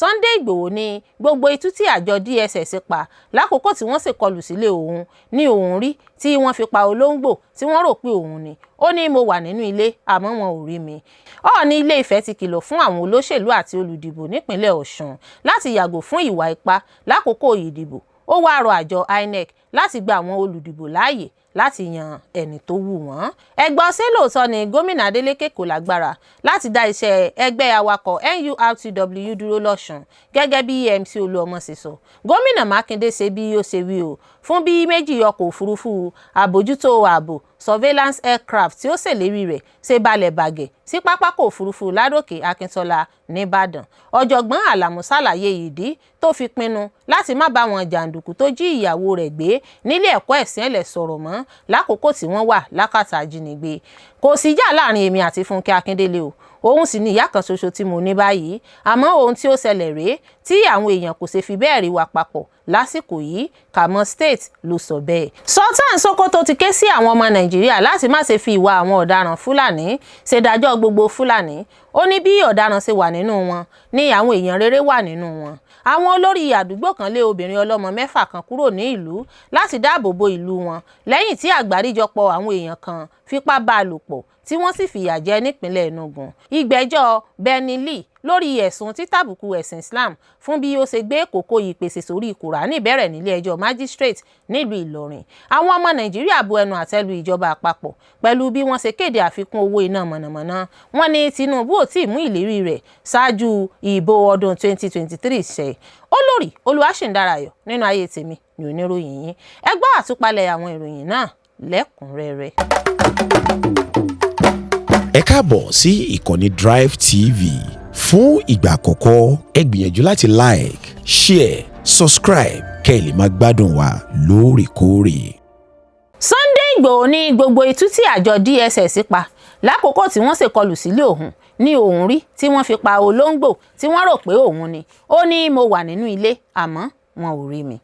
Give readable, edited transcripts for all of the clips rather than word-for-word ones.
Sunday Igboho ní gbogbo itú tí àjọ DSS pa lákòókò tí wọ́n ṣèkọlù sílé òun ní òun rí tí wọ́n fi pa olóńgbò tí wọ́n rò pé òun ni. Ó ní mo wà nínú ilé àmọ́ wọn ò rí mi. Ọọ̀ni Ilé-Ifẹ̀ ti kìlọ̀ fún àwọn olóṣèlú àti olùdìbò nípínlẹ̀ Ọ̀ṣun láti yàgò fún ìwà ipá lákòókò ìdìbò. Ó wá rọ àjọ INEC láti gba àwọn olùdìbò láàyè láti yan ẹni tó wù wọ́n. Ẹgbọ́n ṣé lóòótọ́ ni gómìnà Adeleke kò lágbára láti dá iṣẹ́ ẹgbẹ́ awakọ̀ NURTW dúró lọ́ṣun gẹ́gẹ́ bí MC Olúọmọ ṣe sọ. Gómìnà Mákindé ṣe bí ó ṣe wí o fún bí méjì ọkọ̀ òfurufú àbójútó ààbò surveillance aircraft tí ó ṣèlérí rẹ̀ ṣe balẹ̀ bàgẹ́ sí pápákọ̀ òfurufú Ládòkè Akíntọ́lá nìbàdàn. Ọ̀jọ̀gbọ́n Àlàmú ṣàlàyé ìdí tó fi pinnu láti má bá wọn jàǹdùkú tó jí ìyàwó rẹ̀ gbé nílé ẹ̀kọ́ ẹ̀sìn ẹ̀lẹ̀ sọ̀rọ̀ mọ́ lákòókò tí wọ́n wà lákàtà ajínigbé. Kò síjà láàrin èmi àti Fúnkẹ́ Akíndélé o, òun sì ni ìyá kan ṣoṣo tí mo ní báyìí, àmọ́ ohun tí ó ṣẹlẹ̀ rèé tí àwọn èèyàn kò ṣe fi bẹ́ẹ̀ rí wa papọ̀ lásìkò yìí. Kamo State ló sọ bẹ́ẹ̀. Sultan Sokoto ti ké sí àwọn ọmọ Nàìjíríà láti má ṣe fi ìwà àwọn ọ̀daràn Fúlàní ṣèdájọ́ gbogbo Fúlàní. Ó ní bí ọ̀daràn ṣe wà nínú wọn ni àwọn èèyàn rere wà nínú wọn. Àwọn olórí àdúgbò kan lé obìnrin ọlọ́mọ 6 kan kúrò ní ìlú láti dáàbò bo ìlú wọn lẹ́yìn tí àgbáríjọpọ̀ àwọn èèyàn kan fipá bá a lò pọ̀ tí wọ́n sì fìyà jẹ nípínlẹ̀ Enugu. Ìgbẹ́jọ́ Benny Lee lórí ẹ̀sùn títàbùkù ẹ̀sìn Islam fún bí ó ṣe gbé kòkó ìpèsè sórí Kùránì bẹ̀rẹ̀ nílé ẹjọ́ magistrate nílùú Ìlọrin. Àwọn ọmọ Nàìjíríà bu ẹnu àtẹ́ lu ìjọba àpapọ̀ pẹ̀lú bí wọ́n ṣe kéde àfikún owó iná mọ̀nàmọ́ná. Wọ́n ní Tinubu ò tí ì mú ìlérí rẹ̀ ṣáájú ìbò ọdún 2023 ṣẹ. Olórí Olúwaṣìndáráyọ̀ nínú Ayé Tèmi ni oníròyìn yín. Ẹ gbọ́ àtúpalẹ̀ àwọn ìròyìn náà lẹ́kùnrẹ́rẹ́. Ẹ káàbọ̀ sí ìkànnì Drive TV. Fún ìgbà àkọ́kọ́ ẹ gbìyànjú láti like, share, subscribe kẹ́ ẹ lè máa gbádùn wa lóòrèkóòrè. Sunday Igboho ní gbogbo itú tí àjọ DSS pa lákòókò tí wọ́n ṣèkọlù sílé òun ní òun rí tí wọ́n fi pa olóńgbò tí wọ́n rò pé òun ni. Ó ní mo wà nínú ilé àmọ́ wọn ò rí mi.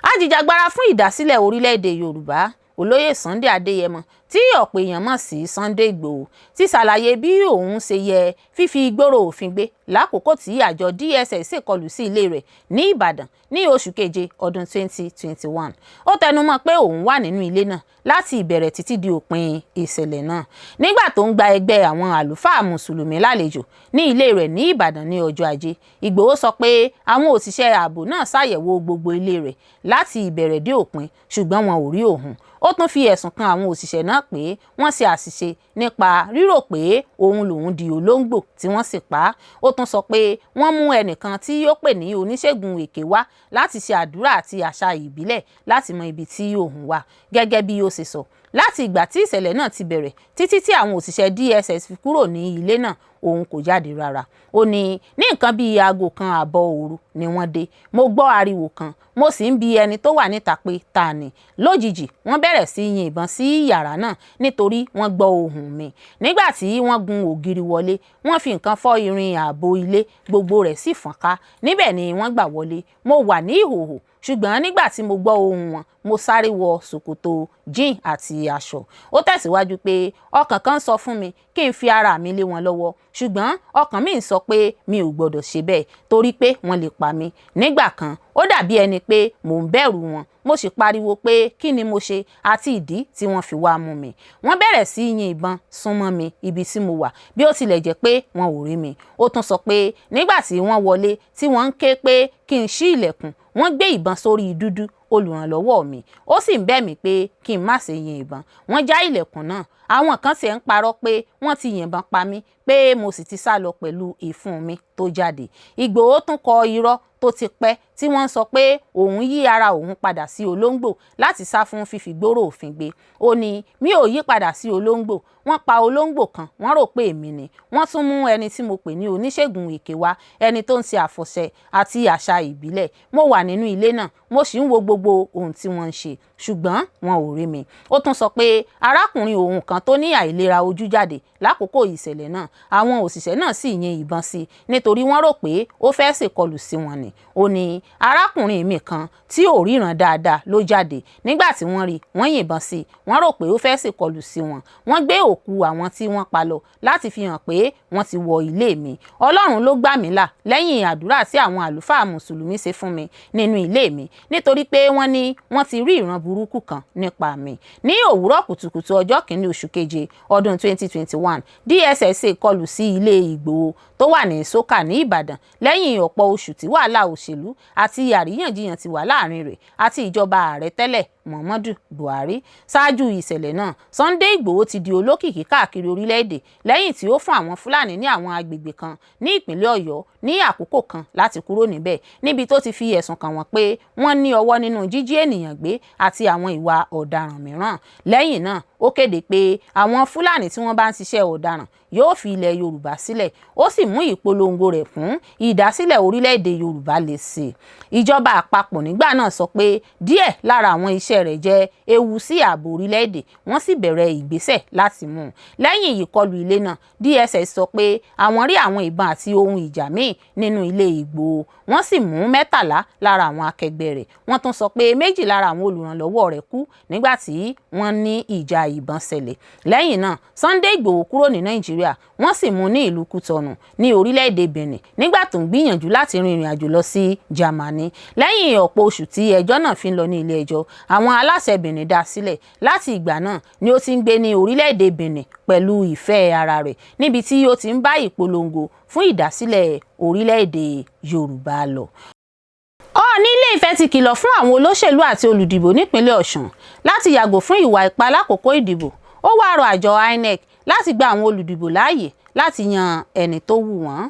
Ajìjàgbara fún ìdásílẹ̀ orílẹ̀-èdè Yorùbá Olóyè Sunday Adéyẹmọ tí ọ̀pọ̀ èèyàn mọ̀ sí Sunday Igboho ti ṣàlàyé bí òun ṣe yẹ fífi ìgboro òfin gbé lákòókò tí àjọ DSS ṣèkọlù sí ilé rẹ̀ ní Ìbàdàn ní oṣù keje ọdún 2021. Ó tẹnumọ́ pé òun wà nínú ilé náà láti ìbẹ̀rẹ̀ títí di òpin ìṣẹ̀lẹ̀ náà. Nígbà tó ń gba ẹgbẹ́ àwọn àlùfáà mùsùlùmí lálejò ní ilé rẹ̀ ní Ìbàdàn ní ọjọ́ Ajé, Igboho sọ pé àwọn òṣìṣẹ́ ààbò náà ṣàyẹ̀wò gbogbo ilé rẹ̀ láti ìbẹ̀rẹ̀ dé òpin ṣùgbọ́n wọn ò rí òun. Ó tún fi ẹ̀sùn kan àwọn òṣìṣẹ́ náà pé wọ́n ṣe àṣìṣe nípa rírò pé òun lòun di olóńgbò tí wọ́n sì pa á. Ó tún sọ pé wọ́n mú ẹnìkan tí ó pè ní oníṣègùn èké wá láti ṣe àdúrà àti àṣà ìbílẹ̀ láti mọ ibi tí òun wà. Gẹ́gẹ́ bí ó ṣe sọ, láti ìgbà tí ìṣẹ̀lẹ̀ náà ti bẹ̀rẹ̀ títí tí àwọn òṣìṣẹ́ DSS fi kúrò ní ilé náà òun kò jáde rárá. Ó ní nǹkan bíi aago 1:30 òru ni wọ́n dé. Mo gbọ́ ariwo kan, mo sì ń bi ẹni tó wà níta pé ta ni. Lójijì wọ́n bẹ̀rẹ̀ sí yin ìbọn sí yàrá náà nítorí wọ́n gbọ́ ohùn mi. Nígbà tí wọ́n gun ògiri wọlé, wọ́n fi nǹkan fọ́ irin ààbò ilé, gbogbo rẹ̀ sì fọ́n ká. Níbẹ̀ ni wọ́n gbà wọlé. Mo wà ní ìhòhò ṣùgbọ́n nígbà tí mo gbọ́ ohùn wọn, mo sáré wọ ṣòkòtò jean àti aṣọ. Ó tẹ̀síwájú pé ọkàn kan sọ fún mi kí n fi ara mi lé wọn lọ́wọ́ ṣùgbọ́n ọkàn mi ń sọ pé mi ò gbọdọ̀ ṣe bẹ́ẹ̀ torí pé wọ́n lè pa mí. Nígbà kan ó dàbí ẹni pé mò ń bẹ̀rù wọn, mo sì pariwo pé kí ni mo ṣe àti ìdí tí wọ́n fi wá mú mi. Wọ́n bẹ̀rẹ̀ sí yin ìbọn súnmọ́ mi ibi tí mo wà bí ó tilẹ̀ jẹ́ pé wọn ò rí mi. Ó tún sọ pé nígbà tí wọ́n wọlé tí wọ́n ń ké pé kí n ṣí ilẹ̀kùn, wọ́n gbé ìbọn sórí dúdú olùrànlọ́wọ́ mi. Ó sì ń bẹ̀ mí pé kí n má ṣe yin ìbọn. Wọ́n já ilẹ̀kùn náà. Àwọn kan sì ń parọ́ pé wọ́n ti yìnbọn pa mí pé mo sì ti sá lọ pẹ̀lú ìfun mi tó jáde. Igboho tún kọ irọ́ tó ti pẹ́ tí wọ́n sọ pé òun yí ara òun padà sí olóńgbò láti sá fún fífi gbòòrò òfin gbé. Ó ní mi ò yí padà sí olóńgbò. Wọ́n pa olóńgbò kan, wọ́n rò pé èmi ni. Wọ́n tún mú ẹni tí mo pè ní oníṣègùn èké wá, ẹni tó ń ṣe àfọ̀ṣẹ àti àṣà ìbílẹ̀. Mo wà nínú ilé náà, mo sì ń wo gbogbo ohun tí wọ́n ń ṣe ṣùgbọ́n wọn ò rí mi. Ó tún sọ pé arákùnrin òun kan tó ní àìlera ojú jáde lákòókò ìṣẹ̀lẹ̀ náà. Àwọn òṣìṣẹ́ náà sì yin ìbọn sí i nítorí wọ́n rò pé ó fẹ́ ṣèkọlù sí wọn ni. Ó ní arákùnrin mi kan tí ò ríran dáadáa ló jáde nígbà tí wọ́n rí wọ́n yìnbọn sí i wọ́n rò pé ó fẹ́ ṣèkọlù sí wọn wọ́n gbé òkú àwọn tí wọ́n pa lọ láti fi hàn pé wọ́n ti wọ ilé mi Ọlọ́run ló gbà mí là lẹ́yìn àdúrà tí àwọn àlùfáà mùsùlùmí ṣe fún mi nínú ilé mi nítorí pé wọ́n ní wọ́n ti rí ìran burúkú kan nípa mi ní òwúrọ̀ kùtùkùtù ọjọ́ kìíní oṣù keje ọdún 2021 DSS ṣèkọlù sí ilé Ìgbòho tó wà ní Sókà ní Ìbàdàn lẹ́yìn ọ̀pọ̀ oṣù tí wàhálà òṣèlú àti àríyànjiyàn ti wà láàrin rẹ̀ àti ìjọba ààrẹ tẹ́lẹ̀ Muhammadu Buhari ṣáájú ìṣẹ̀lẹ̀ náà Sunday Ìgbòho ti di olókìkí káàkiri orílẹ̀-èdè lẹ́yìn tí ó fún àwọn Fúlàní ní àwọn agbègbè kan ní ìpínlẹ̀ Ọ̀yọ́ ní àkókò kan láti kúrò níbẹ̀ níbi tó ti fi ẹ̀sùn kàn wọ́n pé wọ́n ní ọwọ́ nínú jíjí ènìyàn gbé àti àwọn ìwà ọ̀daràn mìíràn lẹ́yìn náà ó kéde pé àwọn Fúlàní tí wọ́n bá ń ṣiṣẹ́ ọ̀daràn yóò fi ilẹ̀ Yorùbá sílẹ̀ ó sì mú ìpolongo rẹ̀ fún ìdásílẹ̀ orílẹ̀-èdè Yorùbá lè ṣe ìjọba àpapọ̀ nígbà náà sọ pé díẹ̀ lára àwọn iṣẹ́ rẹ̀ jẹ́ ewu sí ààbò orílẹ̀-èdè wọ́n sì bẹ̀rẹ̀ ìgbésẹ̀ láti mú un lẹ́yìn ìkọlù ilé náà DSS sọ pé àwọn rí àwọn ìbọn àti ohun ìjà míì nínú ilé Ìgbòho wọ́n sì mú 13 lára àwọn akẹgbẹ́ rẹ̀ wọ́n tún sọ pé 2 lára àwọn olùrànlọ́wọ́ rẹ̀ kú nígbà tí wọ́n ní ìjà ìbọn ṣẹlẹ̀ lẹ́yìn náà Sunday Ìgbòho kúrò ní Nàìjíríà wọ́n sì mú ní ìlú Kútọ̀nù ní orílẹ̀-èdè Benin nígbà tó ń gbìyànjú láti rin ìrìn àjò lọ sí Jámánì lẹ́yìn ọ̀pọ̀ oṣù tí ẹjọ́ náà fi ń lọ ní ilé ẹjọ́ àwọn aláṣẹ Benin dá sílẹ̀ láti ìgbà náà ni ó ti ń gbé ní orílẹ̀-èdè Benin pẹ̀lú ìfẹ́ ara rẹ̀ níbi tí ó ti ń bá ìpolongo fún ìdásílẹ̀ orílẹ̀-èdè Yorùbá lọ. Ọọ̀ni Ilé-Ifẹ̀ ti kìlọ̀ fún àwọn olóṣèlú àti olùdìbò nípínlẹ̀ Ọ̀ṣun láti yàgò fún ìwà ipá lákòókò ìdìbò ó wá rọ àjọ INEC láti gba àwọn olùdìbò láàyè láti yan ẹni tó wù wọ́n.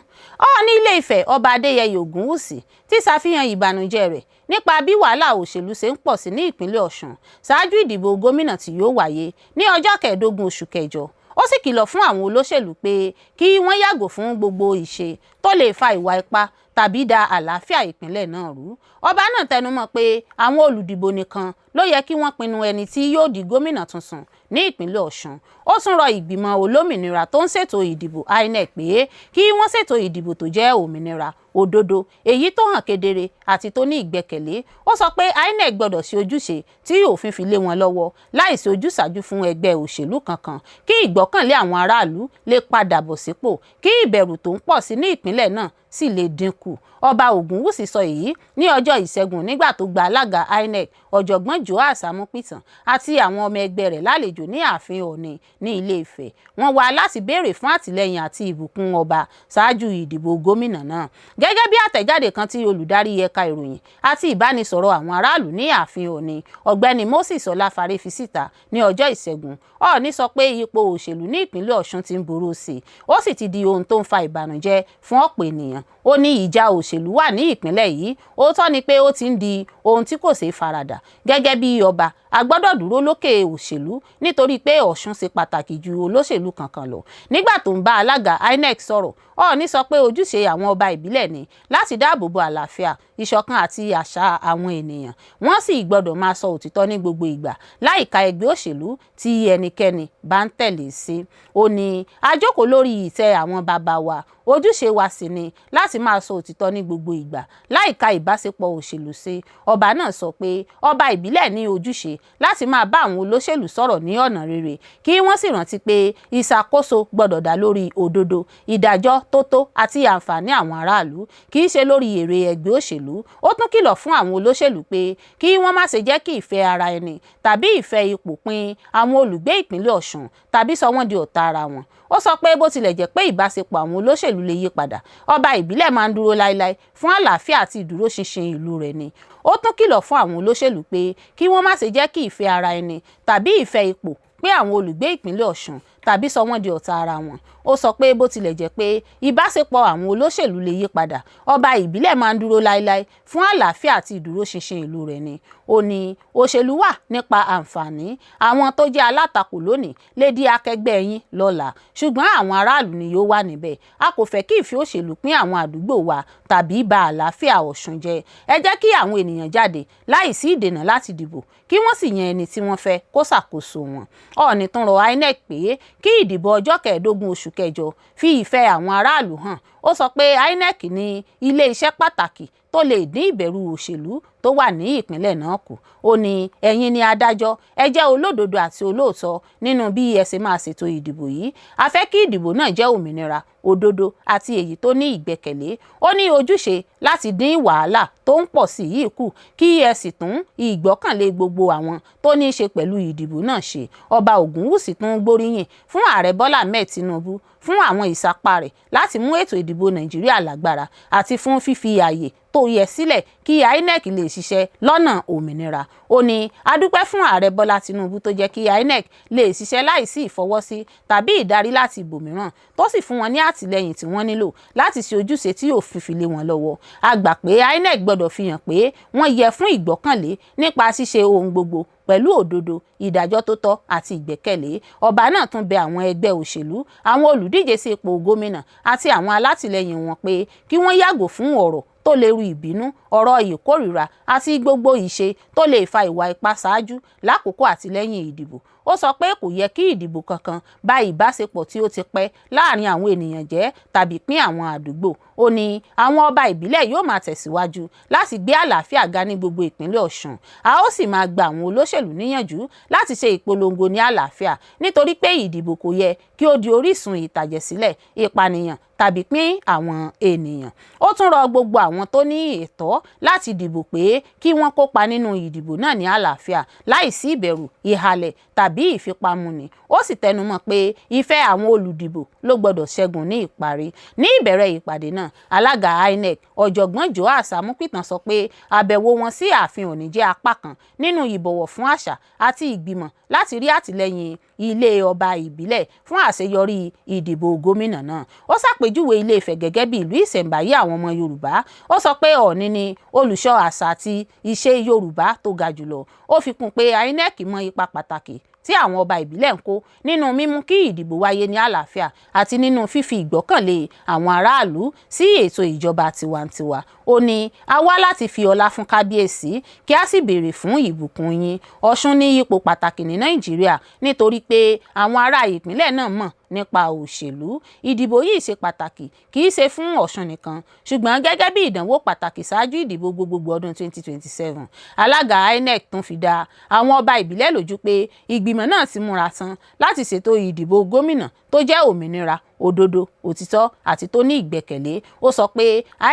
Ọọ̀ni Ilé-Ifẹ̀ Ọba Adéyẹyè Ògúnwùsì ti ṣàfihàn ìbànújẹ́ rẹ̀ nípa bí wàhálà òṣèlú ṣe ń pọ̀ sí ní ìpínlẹ̀ Ọ̀ṣun ṣáájú ìdìbò gómìnà tí yóò wáyé ní ọjọ́ 15 oṣù kẹjọ ó sì kìlọ̀ fún àwọn olóṣèlú pé kí wọ́n yàgò fún gbogbo ìṣe tó lè fa ìwà ipá tàbí da àlàáfíà ìpínlẹ̀ náà rú. Ọba náà tẹnumọ́ pé àwọn olùdìbò nìkan ló yẹ kí wọ́n pinnu ẹni tí yóò di gómìnà tuntun ní ìpínlẹ̀ Ọ̀ṣun. Ó tún rọ ìgbìmọ̀ olómìnira tó ń ṣètò ìdìbò INEC pé kí wọ́n ṣètò ìdìbò tó jẹ́ òmìnira òdodo èyí tó hàn kedere àti tó ní ìgbẹ́kẹ̀lé. Ó sọ pé INEC gbọ́dọ̀ ṣe ojúṣe tí òfin fi lé wọn lọ́wọ́ láìsí ojúsàájú fún ẹgbẹ́ òṣèlú kankan kí ìgbọ́kànlé àwọn aráàlú lè padà bọ̀ sípò kí ìbẹ̀rù tó ń pọ̀ sí ní ìpínlẹ̀ náà sì lè dínkù. Ọba Ògúnwùsì sọ èyí ní ọjọ́ Ìṣẹ́gun nígbà tó gba alága INEC ọ̀jọ̀gbọ́n Joas Amúpìtàn àti àwọn ọmọ ẹgbẹ́ rẹ̀ lálejò ní ààfin Ọọ̀ni ní Ilé-Ifẹ̀. Wọ́n wá láti béèrè fún àtìlẹ́yìn àti ìbùkún ọba ṣáájú ìdìbò gómìnà náà. Gẹ́gẹ́ bí àtẹ̀jáde kan tí olùdarí ẹ̀ka ìròyìn àti ìbánisọ̀rọ̀ àwọn aráàlú ní ààfin Ọọ̀ni ọ̀gbẹ́ni Moses Ọláfárẹ́ fi síta ní ọjọ́ Ìṣẹ́gun. Ọọ̀ni sọ pé ipò òṣèlú ní ìpínlẹ̀ Ọ̀ṣun ti ń burú sí i ó sì ti di ohun tó ń fa ìbànújẹ́ fún ọ̀pọ̀ ènìyàn. Ó ní ìjà òṣèlú wà ní ìpínlẹ̀ yìí òótọ́ ni pé ó ti ń di ohun tí kò ṣeé faradà. Gẹ́gẹ́ bí ọba a gbọ́dọ̀ dúró lókè òṣèlú nítorí pé Ọ̀ṣun ṣe pàtàkì ju olóṣèlú kankan lọ. Nígbà tó ń bá alága INEC sọ̀rọ̀ Ọọ̀ni sọ pé ojúṣe àwọn ọba ìbílẹ̀ ni láti dáàbò bo àlàáfíà ìṣọ̀kan àti àṣà àwọn ènìyàn wọ́n sì gbọ́dọ̀ máa sọ òtítọ́ ní gbogbo ìgbà láìka ẹgbẹ́ òṣèlú tí ẹnikẹ́ni bá ń tẹ̀lé sí. Ó ní a jókòó lórí ìtẹ́ àwọn bàbá wa ojúṣe wa sì ni láti máa sọ òtítọ́ ní gbogbo ìgbà láìka ìbáṣepọ̀ òṣèlú sí. Ọba náà sọ pé ọba ìbílẹ̀ ní ojúṣe láti máa bá àwọn olóṣèlú sọ̀rọ̀ ní ọ̀nà rere kí wọ́n sì rántí pé ìṣàkóso gbọ́dọ̀ dá lórí òdodo ìdájọ́ tó tó àti àǹfààní àwọn aráàlú kì í ṣe lórí èrè ẹgbẹ́ òṣèlú. Ó tún kìlọ̀ fún àwọn olóṣèlú pé kí wọ́n má ṣe jẹ́ kí ìfẹ́ ara ẹni tàbí ìfẹ́ ipò pin àwọn olùgbé ìpínlẹ̀ Ọ̀ṣun tàbí sọ wọ́n di ọ̀tá ara wọn. Ó sọ pé bó tilẹ̀ jẹ́ pé ìbáṣepọ̀ àwọn olóṣèlú lè yí padà ọba ìbílẹ̀ máa ń dúró láéláé fún àlàáfíà àti ìdúróṣinṣin ìlú rẹ̀ ni. Ó tún kìlọ̀ fún àwọn olóṣèlú pé kí wọ́n má ṣe jẹ́ kí ìfẹ́ ara ẹni tàbí ìfẹ́ ipò pé àwọn olùgbé ìpínlẹ̀ Ọ̀ṣun tàbí sọ wọ́n di ọ̀tá ara wọn. Ó sọ pé bó tilẹ̀ jẹ́ pé ìbáṣepọ̀ àwọn olóṣèlú lè yí padà ọba ìbílẹ̀ máa ń dúró láéláé fún àlàáfíà àti ìdúróṣinṣin ìlú rẹ̀ ni. Ó ní òṣèlú wà nípa àǹfààní àwọn tó jẹ́ alátakò lónìí lè di akẹgbẹ́ yín lọ́la ṣùgbọ́n àwọn aráàlú ni yóò wà níbẹ̀. A kò fẹ́ kí ìfẹ́ òṣèlú pín àwọn àdúgbò wa tàbí ba àlàáfíà Ọ̀ṣun jẹ́. Ẹ jẹ́ kí àwọn ènìyàn jáde láìsí ìdènà láti dìbò kí wọ́n sì yan ẹni tí wọ́n fẹ́ kó ṣàkóso wọn. Ọọ̀ni tún rọ INEC pé kí ìdìbò ọjọ́ 15 oṣù kẹjọ fi ìfẹ́ àwọn aráàlú hàn. Ó sọ pé INEC ní ilé-iṣẹ́ pàtàkì tó lè dín ìbẹ̀rù òṣèlú tó wà ní ìpínlẹ̀ náà kù. Ó ní ẹ̀yin ni adájọ́, ẹ jẹ́ olódodo àti olóòótọ́ nínú bí ẹ ṣe máa ṣètò ìdìbò yìí. A fẹ́ kí ìdìbò náà jẹ́ òmìnira, òdodo àti èyí tó ní ìgbẹ́kẹ̀lé. Ó ní ojúṣe láti dín wàhálà tó ń pọ̀ sí yìí kù kí ẹ sì tún ìgbọ́kànlé gbogbo àwọn tó ní í ṣe pẹ̀lú ìdìbò náà ṣe. Ọba Ògúnwùsì tún gbóríyìn fún ààrẹ Bọ́lá Ahmed Tinubu fún àwọn ìsapá rẹ̀ láti mú ètò ìdìbò Nàìjíríà lágbára àti fún fífi ààyè tó yẹ sílẹ̀ kí INEC lè ṣiṣẹ́ lọ́nà òmìnira. Ó ní a dúpẹ́ fún ààrẹ Bọ́lá Tinubu tó jẹ́ kí INEC lè ṣiṣẹ́ láìsí ìfọwọ́sí tàbí ìdarí láti ibòmíràn, tó sì fún wọn ní àtìlẹ́yìn tí wọ́n nílò láti ṣe ojúṣe tí òfin fi lé wọn lọ́wọ́. A gbà pé INEC gbọ́dọ̀ fi hàn pé wọ́n yẹ fún ìgbọ́kànlé nípa ṣíṣe ohun gbogbo pẹ̀lú òdodo, ìdájọ́ tó tọ́ àti ìgbẹ́kẹ̀lé. Ọba náà tún bẹ àwọn ẹgbẹ́ òṣèlú, àwọn olùdíje sí ipò gómìnà àti àwọn alátìlẹyìn wọn pé kí wọ́n yàgò fún ọ̀rọ̀ tó lè ru ìbínú, ọ̀rọ̀ ìkórìíra àti gbogbo ìṣe tó lè fa ìwà ipá ṣáájú, lákòókò àti lẹ́yìn ìdìbò. Ó sọ pé kò yẹ kí ìdìbò kankan ba ìbáṣepọ̀ tí ó ti pẹ́ láàrin àwọn ènìyàn jẹ́ tàbí pín àwọn àdúgbò. Ó ní àwọn ọba ìbílẹ̀ yóò máa tẹ̀síwájú láti gbé àlàáfíà ga ní gbogbo ìpínlẹ̀ Ọ̀ṣun. A ó sì máa gba àwọn olóṣèlú níyànjú láti ṣe ìpolongo ní àlàáfíà, nítorí pé ìdìbò kò yẹ kí ó di orísun ìtàjẹ̀sílẹ̀, ìpànìyàn tàbí pín àwọn ènìyàn. Ó tún rọ gbogbo àwọn tó ní ẹ̀tọ́ láti dìbò pé kí wọ́n kópa nínú ìdìbò náà ní àlàáfíà láìsí ìbẹ̀rù, ìhàlẹ̀ tàbí ìfipámúni. Ó sì tẹnumọ́ pé ìfẹ́ àwọn olùdìbò ló gbọdọ̀ ṣẹ́gun ní ìparí. Ní ìbẹ̀rẹ̀ ìpàdé náà, alága INEC ọ̀jọ̀gbọ́n Joas Amupitan sọ pé àbẹ̀wò wọn sí ààfin ò ní jẹ́ apá kan nínú ìbọ̀wọ̀ fún àṣà àti ìgbìmọ̀ láti rí àtìlẹ́yìn ilé ọba ìbílẹ̀ fún àṣeyọrí ìdìbò gómìnà náà. Ó ṣàpèjúwe Ilé Ifẹ̀ gẹ́gẹ́ bí ìlú ìṣẹ̀ǹbáyé àwọn ọmọ Yorùbá. Ó sọ pé Ọọ̀ni ni olùṣọ́ àṣà àti ìṣe Yorùbá tó ga jùlọ. Ó fi kún pé INEC mọ ipa pàtàkì tí àwọn ọba ìbílẹ̀ ń kó nínú mímú kí ìdìbò wáyé ní àlàáfíà àti nínú fífi ìgbọ́kànlé àwọn aráàlú sí ètò ìjọba tiwantiwa. Ó ní a wá láti fi ọlá fún kábíyèsí kí a sì béèrè fún ìbùkún yín. Ọ̀ṣun ní ipò pàtàkì ní Nàìjíríà nítorí pé àwọn ará ìpínlẹ̀ náà mọ̀ nípa òṣèlú. Ìdìbò yìí ṣe pàtàkì kì í ṣe fún Ọ̀ṣun nìkan, ṣùgbọ́n gẹ́gẹ́ bí ìdánwò pàtàkì ṣáájú ìdìbò gbogbogbò ọdún 2027. Alága INEC tún fi dá àwọn ọba ìbílẹ̀ lójú pé ìgbìmọ̀ náà ti múra tán láti ṣètò ìdìbò gómìnà tó jẹ́ òmìnira, òdodo, òtítọ́ àti tó ní ìgbẹ́kẹ̀lé. Ó sọ pé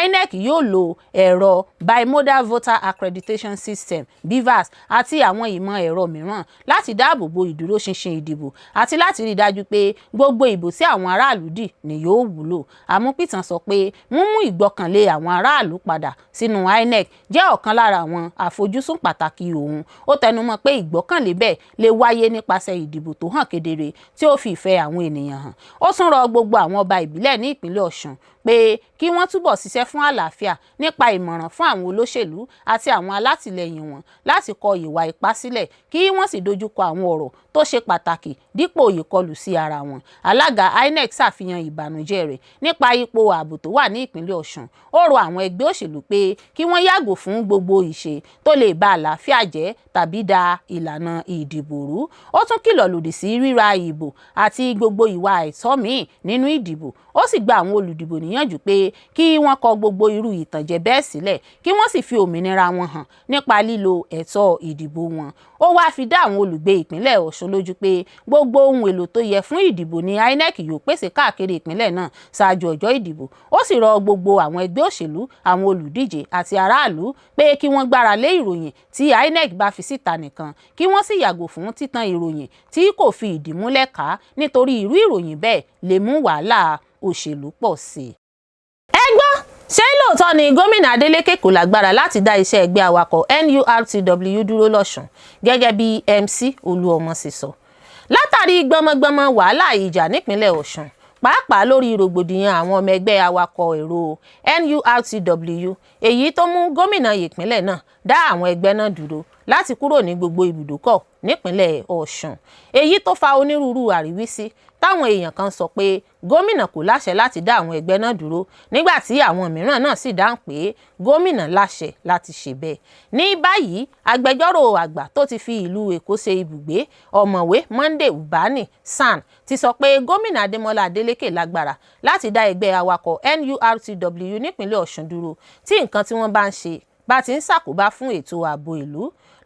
INEC yóò lo ẹ̀rọ Bimodal Voter Accreditation System BVAS àti àwọn ìmọ̀ ẹ̀rọ mìíràn láti dáàbò bo ìdúróṣinṣin ìdìbò àti láti rí i dájú pé gbogbo ìbò tí àwọn aráàlú dì ni yóò wúlò. Amupitan sọ pé mímú ìgbọ́kànlé àwọn aráàlú padà sínú INEC jẹ́ ọ̀kan lára àwọn àfojúsùn pàtàkì òun. Ó tẹnumọ́ pé ìgbọ́kànlé bẹ́ẹ̀ lè wáyé nípasẹ̀ ìdìbò tó hàn kedere tí ó fi ìfẹ́ àwọn ènìyàn hàn. Ó tún rọ gbogbo àwọn ọba ìbílẹ̀ ní ìpínlẹ̀ Ọ̀ṣun pé kí wọ́n túbọ̀ ṣiṣẹ́ fún àlàáfíà nípa ìmọ̀ràn fún àwọn olóṣèlú àti àwọn alátìlẹyìn wọn láti kọ ìwà ipá sílẹ̀ kí wọ́n sì dojúkọ àwọn ọ̀rọ̀ tó ṣe pàtàkì dípò ìkọlù sí ara wọn. Alága INEC ṣàfihàn ìbànújẹ́ rẹ̀ nípa ipò ààbò tó wà ní ìpínlẹ̀ Ọ̀ṣun. Ó rọ àwọn ẹgbẹ́ òṣèlú pé kí wọ́n yàgò fún gbogbo ìṣe tó lè ba àlàáfíà jẹ́ tàbí da ìlànà ìdìbò rú. Ó tún kìlọ̀ lòdì sí ríra ìbò àti gbogbo ìwà àìtọ́ míì nínú ìdìbò. Ó sì gba àwọn olùdìbò níyànjú pé kí wọ́n kọ gbogbo irú ìtànjẹ bẹ́ẹ̀ sílẹ̀ kí wọ́n sì fi òmìnira wọn hàn nípa lílo ẹ̀tọ́ ìdìbò wọn. Ó wá fi dá àwọn olùgbé ìpínlẹ̀ Ọ̀ṣun lójú pé gbogbo ohun èlò tó yẹ fún ìdìbò ní INEC yóò pèsè káàkiri ìpínlẹ̀ náà ṣáájú ọjọ́ ìdìbò. Ó sì rọ gbogbo àwọn ẹgbẹ́ òṣèlú, àwọn olùdíje àti aráàlú pé kí wọ́n gbára lé ìròyìn tí INEC bá fi síta nìkan, kí wọ́n sì yàgò fún títan ìròyìn tí kò fi ìdí múlẹ̀ ká, nítorí irú ìròyìn bẹ́ẹ̀ lè mú wàhálà òṣèlú pọ̀ sí i. Ẹ gbọ́, ṣé lóòótọ́ ni gómìnà Adeleke kò lágbára láti dá iṣẹ́ ẹgbẹ́ awakọ̀ NURTW dúró lọ́sùn gẹ́gẹ́ bí MC Olúọmọ ṣe sọ? Látàrí gbọmọgbọmọ wàhálà ìjà nípínlẹ̀ Ọ̀ṣun, pàápàá lórí rògbòdìyàn àwọn ọmọ ẹgbẹ́ awakọ̀ èrò NURTW, èyí tó mú gómìnà ìpínlẹ̀ náà dá àwọn ẹgbẹ́ náà dúró láti kúrò ní gbogbo ibùdókọ̀ nípínlẹ̀ Ọ̀ṣun. Èyí tó fa onírúurú àríwísí táwọn èèyàn kan sọ pé gómìnà kò láṣẹ láti dá àwọn ẹgbẹ́ náà dúró nígbà tí àwọn mìíràn náà sì dáhùn pé gómìnà láṣẹ láti ṣe bẹ́ẹ̀. ní báyìí agbẹjọ́rò àgbà tó ti fi ìlú Èkó ṣe ibùgbé ọ̀mọ̀wé Monday Ubani San ti sọ pé gómìnà Adémọ́lá Adélékè lágbára láti dá ẹgbẹ́ awakọ̀ NURTW nípínlẹ̀ Ọ̀ṣun dúró tí nǹkan tí wọ́n bá ń ṣe bá ti ń ṣàkóbá fún ètò ààbò ìlú.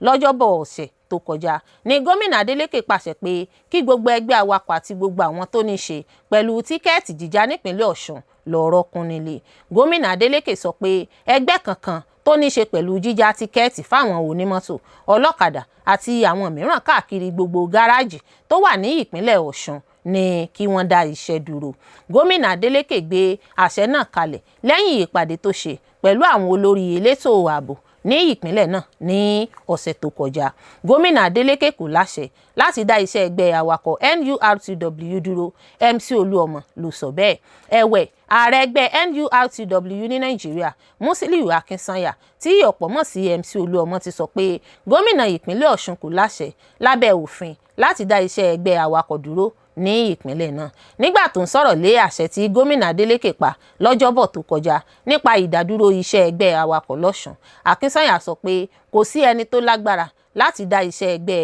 lọ́jọ́bọ̀ ọ̀sẹ̀ tó kọjá ni gómìnà Adélékè pàṣẹ pé kí gbogbo ẹgbẹ́ awakọ̀ àti gbogbo àwọn tó ní ṣe pẹ̀lú tíkẹ́ẹ̀tì jíjá nípínlẹ̀ Ọ̀ṣun lọ́ọ́ rọ́kùn nílé. gómìnà Adélékè sọ pé ẹgbẹ́ kankan tó ní ṣe pẹ̀lú jíjá tíkẹ́ẹ̀tì fáwọn onímọ́tò ọlọ́kadà àti àwọn mìíràn káàkiri gbogbo gáràjì tó wà ní ìpínlẹ̀ Ọ̀ṣun ní kí wọ́n dá iṣẹ́ dúró. gómìnà Adélékè gbé àṣẹ náà kalẹ̀ lẹ́yìn ìpàdé tó ṣe pẹ̀lú àwọn olórí elétò ààbò ní ìpínlẹ̀ náà ní ọ̀sẹ̀ tó kọjá. gómìnà Adélékè kò láṣẹ láti dá iṣẹ́ ẹgbẹ́ awakọ̀ NURTW dúró. MC Olúọmọ ló sọ bẹ́ẹ̀. ẹ̀wẹ̀ ààrẹ ẹgbẹ́ NURTW ní Nàìjíríà Musiliu Akinsanya tí ọ̀pọ̀ mọ̀ sí MC Olúọmọ ti sọ pé gómìnà ìpínlẹ̀ Ọ̀ṣun kò láṣẹ lábẹ́ òfin láti dá iṣẹ́ ẹgbẹ́ awakọ̀ dúró ní ìpínlẹ̀ náà. nígbà tó ń sọ̀rọ̀ lé àṣẹ tí gómìnà Adélékè pa lọ́jọ́bọ̀ tó kọjá nípa ìdádúró iṣẹ́ ẹgbẹ́ awakọ̀ lọ́ṣun, Akinsanya sọ pé kò sí ẹni tó lágbára láti dá iṣẹ́ ẹgbẹ́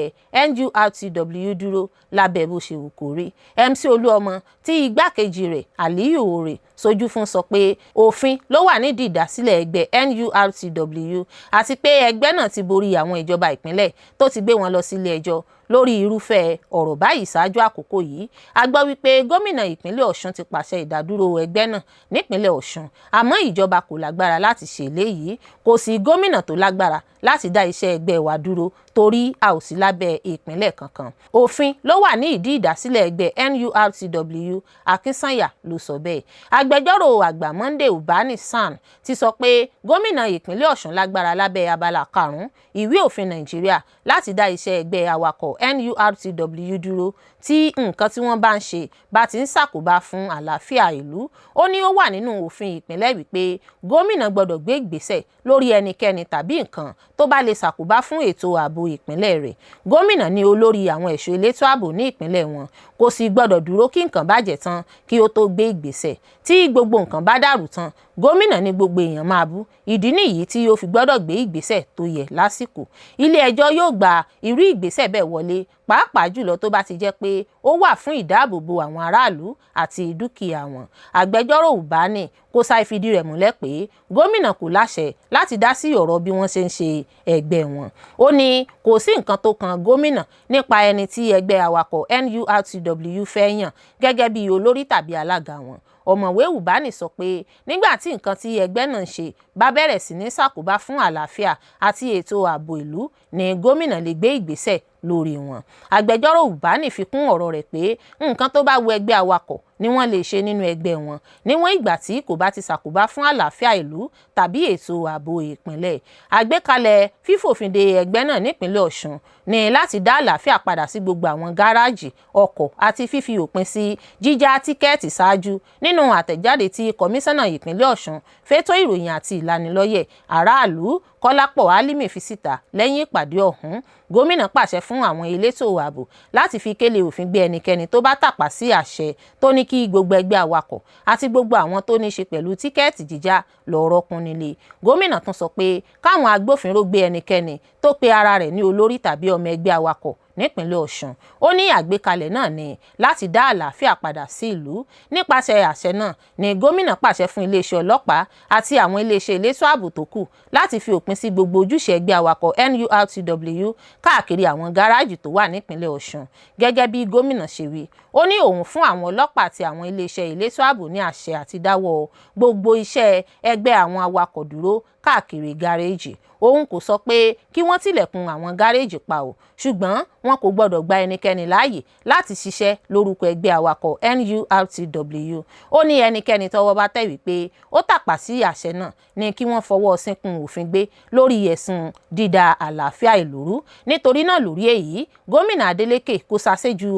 NURTW dúró lábẹ́ bó ṣe wù kó rí. MC Olúọmọ tí igbákejì rẹ̀ Aliyu Ore sojú fún sọ pé òfin ló wà nídìí ìdásílẹ̀ ẹgbẹ́ NURTW àti pé ẹgbẹ́ náà ti borí àwọn ìjọba ìpínlẹ̀ tó ti gbé wọn lọ sílé ẹjọ́ lórí irúfẹ́ ọ̀rọ̀ báyìí ṣáájú àkókò yìí. a gbọ́ wípé gómìnà ìpínlẹ̀ Ọ̀ṣun ti pàṣẹ ìdádúró ẹgbẹ́ náà nípínlẹ̀ Ọ̀ṣun àmọ́ ìjọba kò lágbára láti ṣe eléyìí. kò sí gómìnà tó lágbára láti dá iṣẹ́ ẹgbẹ́ wa dúró torí a ò sí lábẹ́ ìpínlẹ̀ kankan. òfin ló wà ní ìdí ìdásílẹ̀ ẹgbẹ́ NURTW. Akinsanya ló sọ bẹ́ẹ̀. agbẹjọ́rò àgbà Monday Ubani San ti sọ pé gómìnà ìpínlẹ̀ Ọ̀ṣun lágbára lábẹ́ abala 5 ìwé òfin Nàìjíríà láti dá iṣẹ́ ẹgbẹ́ awakọ̀ NURTW dúró tí nǹkan tí wọ́n bá ń ṣe bá ti ń ṣàkóbá fún àlàáfíà ìlú. ó ní ó wà nínú òfin ìpínlẹ̀ wípé gómìnà gbọ́dọ̀ gbé ìgbésẹ̀ lórí ẹnikẹ́ni tàbí nǹkan tó bá lè ṣàkóbá fún ètò ààbò ìpínlẹ̀ rẹ̀. gómìnà ní olórí àwọn ẹ̀ṣọ́ elétò ààbò ní ìpínlẹ̀ wọn kò sì gbọ́dọ̀ dúró kí nǹkan bàjẹ́ tán kí ó tó gbé ìgbésẹ̀. tí gbogbo nǹkan bá dàrú tán gómìnà ní gbogbo èèyàn máa bú. ìdí nìyí tí ó fi gbọ́dọ̀ gbé ìgbésẹ̀ tó yẹ lásìkò. ilé ẹjọ́ yóò gba irú ìgbésẹ̀ bẹ́ẹ̀ wọlé pàápàá jùlọ tó bá ti jẹ́ pé ó wà fún ìdáàbòbò àwọn aráàlú àti dúkìá wọn. agbẹjọ́rò Ubani kò ṣàì fìdí rẹ̀ múlẹ̀ pé gómìnà kò láṣẹ láti dá sí ọ̀rọ̀ bí wọ́n ṣe ń ṣe ẹgbẹ́ wọn. ó ní kò sí nǹkan tó kan gómìnà nípa ẹni tí ẹgbẹ́ awakọ̀ NURTW fẹ́ yàn gẹ́gẹ́ bí olórí tàbí alága wọn. ọ̀mọ̀wé Ubani sọ pé nígbà tí nǹkan tí ẹgbẹ́ náà ń ṣe bá bẹ̀rẹ̀ sí ní ṣàkóbá fún àlàáfíà àti ètò ààbò ìlú ni gómìnà lè gbé ìgbésẹ̀ lórí wọn. agbẹjọ́rò Ubani fi kún ọ̀rọ̀ rẹ̀ pé nǹkan tó bá wu ẹgbẹ́ awakọ̀ ni wọ́n lè ṣe nínú ẹgbẹ́ wọn níwọ̀n ìgbà tí kò bá ti ṣàkóbá fún àlàáfíà ìlú tàbí ètò ààbò ìpínlẹ̀. àgbékalẹ̀ fífòfin de ẹgbẹ́ náà nípínlẹ̀ Ọ̀ṣun ní láti dá àlàáfíà padà sí gbogbo àwọn gáràjì ọkọ̀ àti fífi òpin sí jíjá tíkẹ́ẹ̀tì ṣáájú. nínú àtẹ̀jáde tí kọmíṣánná ìpínlẹ̀ Ọ̀ṣun fétò ìròyìn àti ìlanilọ́yẹ̀ aráàlú Kọ́lápọ̀ Álímì fi síta lẹ́yìn ìpàdé ọ̀hún, gómìnà pàṣẹ fún àwọn elétò ààbò láti fi kélé òfin gbé ẹnikẹ́ni tó bá tàpá sí àṣẹ tó ní kí gbogbo ẹgbẹ́ awakọ̀ àti gbogbo àwọn tó ní ṣe pẹ̀lú tíkẹ́ẹ̀tì jíjá lọ́ọ́ rọ́kùn nílé. gómìnà tún sọ pé káwọn agbófinró gbé ẹnikẹ́ni tó pe ara rẹ̀ ní olórí tàbí ọmọ ẹgbẹ́ awakọ̀ nípínlẹ̀ Ọ̀ṣun. ó ní àgbékalẹ̀ náà ní láti dá àlàáfíà padà sí ìlú. nípasẹ̀ àṣẹ náà ni gómìnà pàṣẹ fún iléeṣẹ́ ọlọ́pàá àti àwọn iléeṣẹ́ elétò ààbò tó kù láti fi òpin sí gbogbo ojúṣe ẹgbẹ́ awakọ̀ NURTW káàkiri àwọn gáràjì tó wà nípínlẹ̀ Ọ̀ṣun. gẹ́gẹ́ bí gómìnà ṣe wí, ó ní òun fún àwọn ọlọ́pàá àti àwọn iléeṣẹ́ elétò ààbò ní àṣẹ àti dáwọ́ gbogbo iṣẹ́ ẹgbẹ́ àwọn awakọ̀ dúró káàkiri gáréèjì. òun kò sọ pé kí wọ́n tilẹ̀kùn àwọn gáréèjì pa ò, ṣùgbọ́n wọn kò gbọ́dọ̀ gba ẹnikẹ́ni láàyè láti ṣiṣẹ́ lórúkọ ẹgbẹ́ awakọ̀ NURTW. ó ní ẹnikẹ́ni tọ́wọ́ bá tẹ̀ wípé ó tàpá sí àṣẹ náà ní kí wọ́n fọwọ́ sínkún òfin gbé lórí ẹ̀sùn dídà àlàáfíà ìlú rú. nítorí náà lórí èyí gómìnà Adélékè kò ṣàṣejù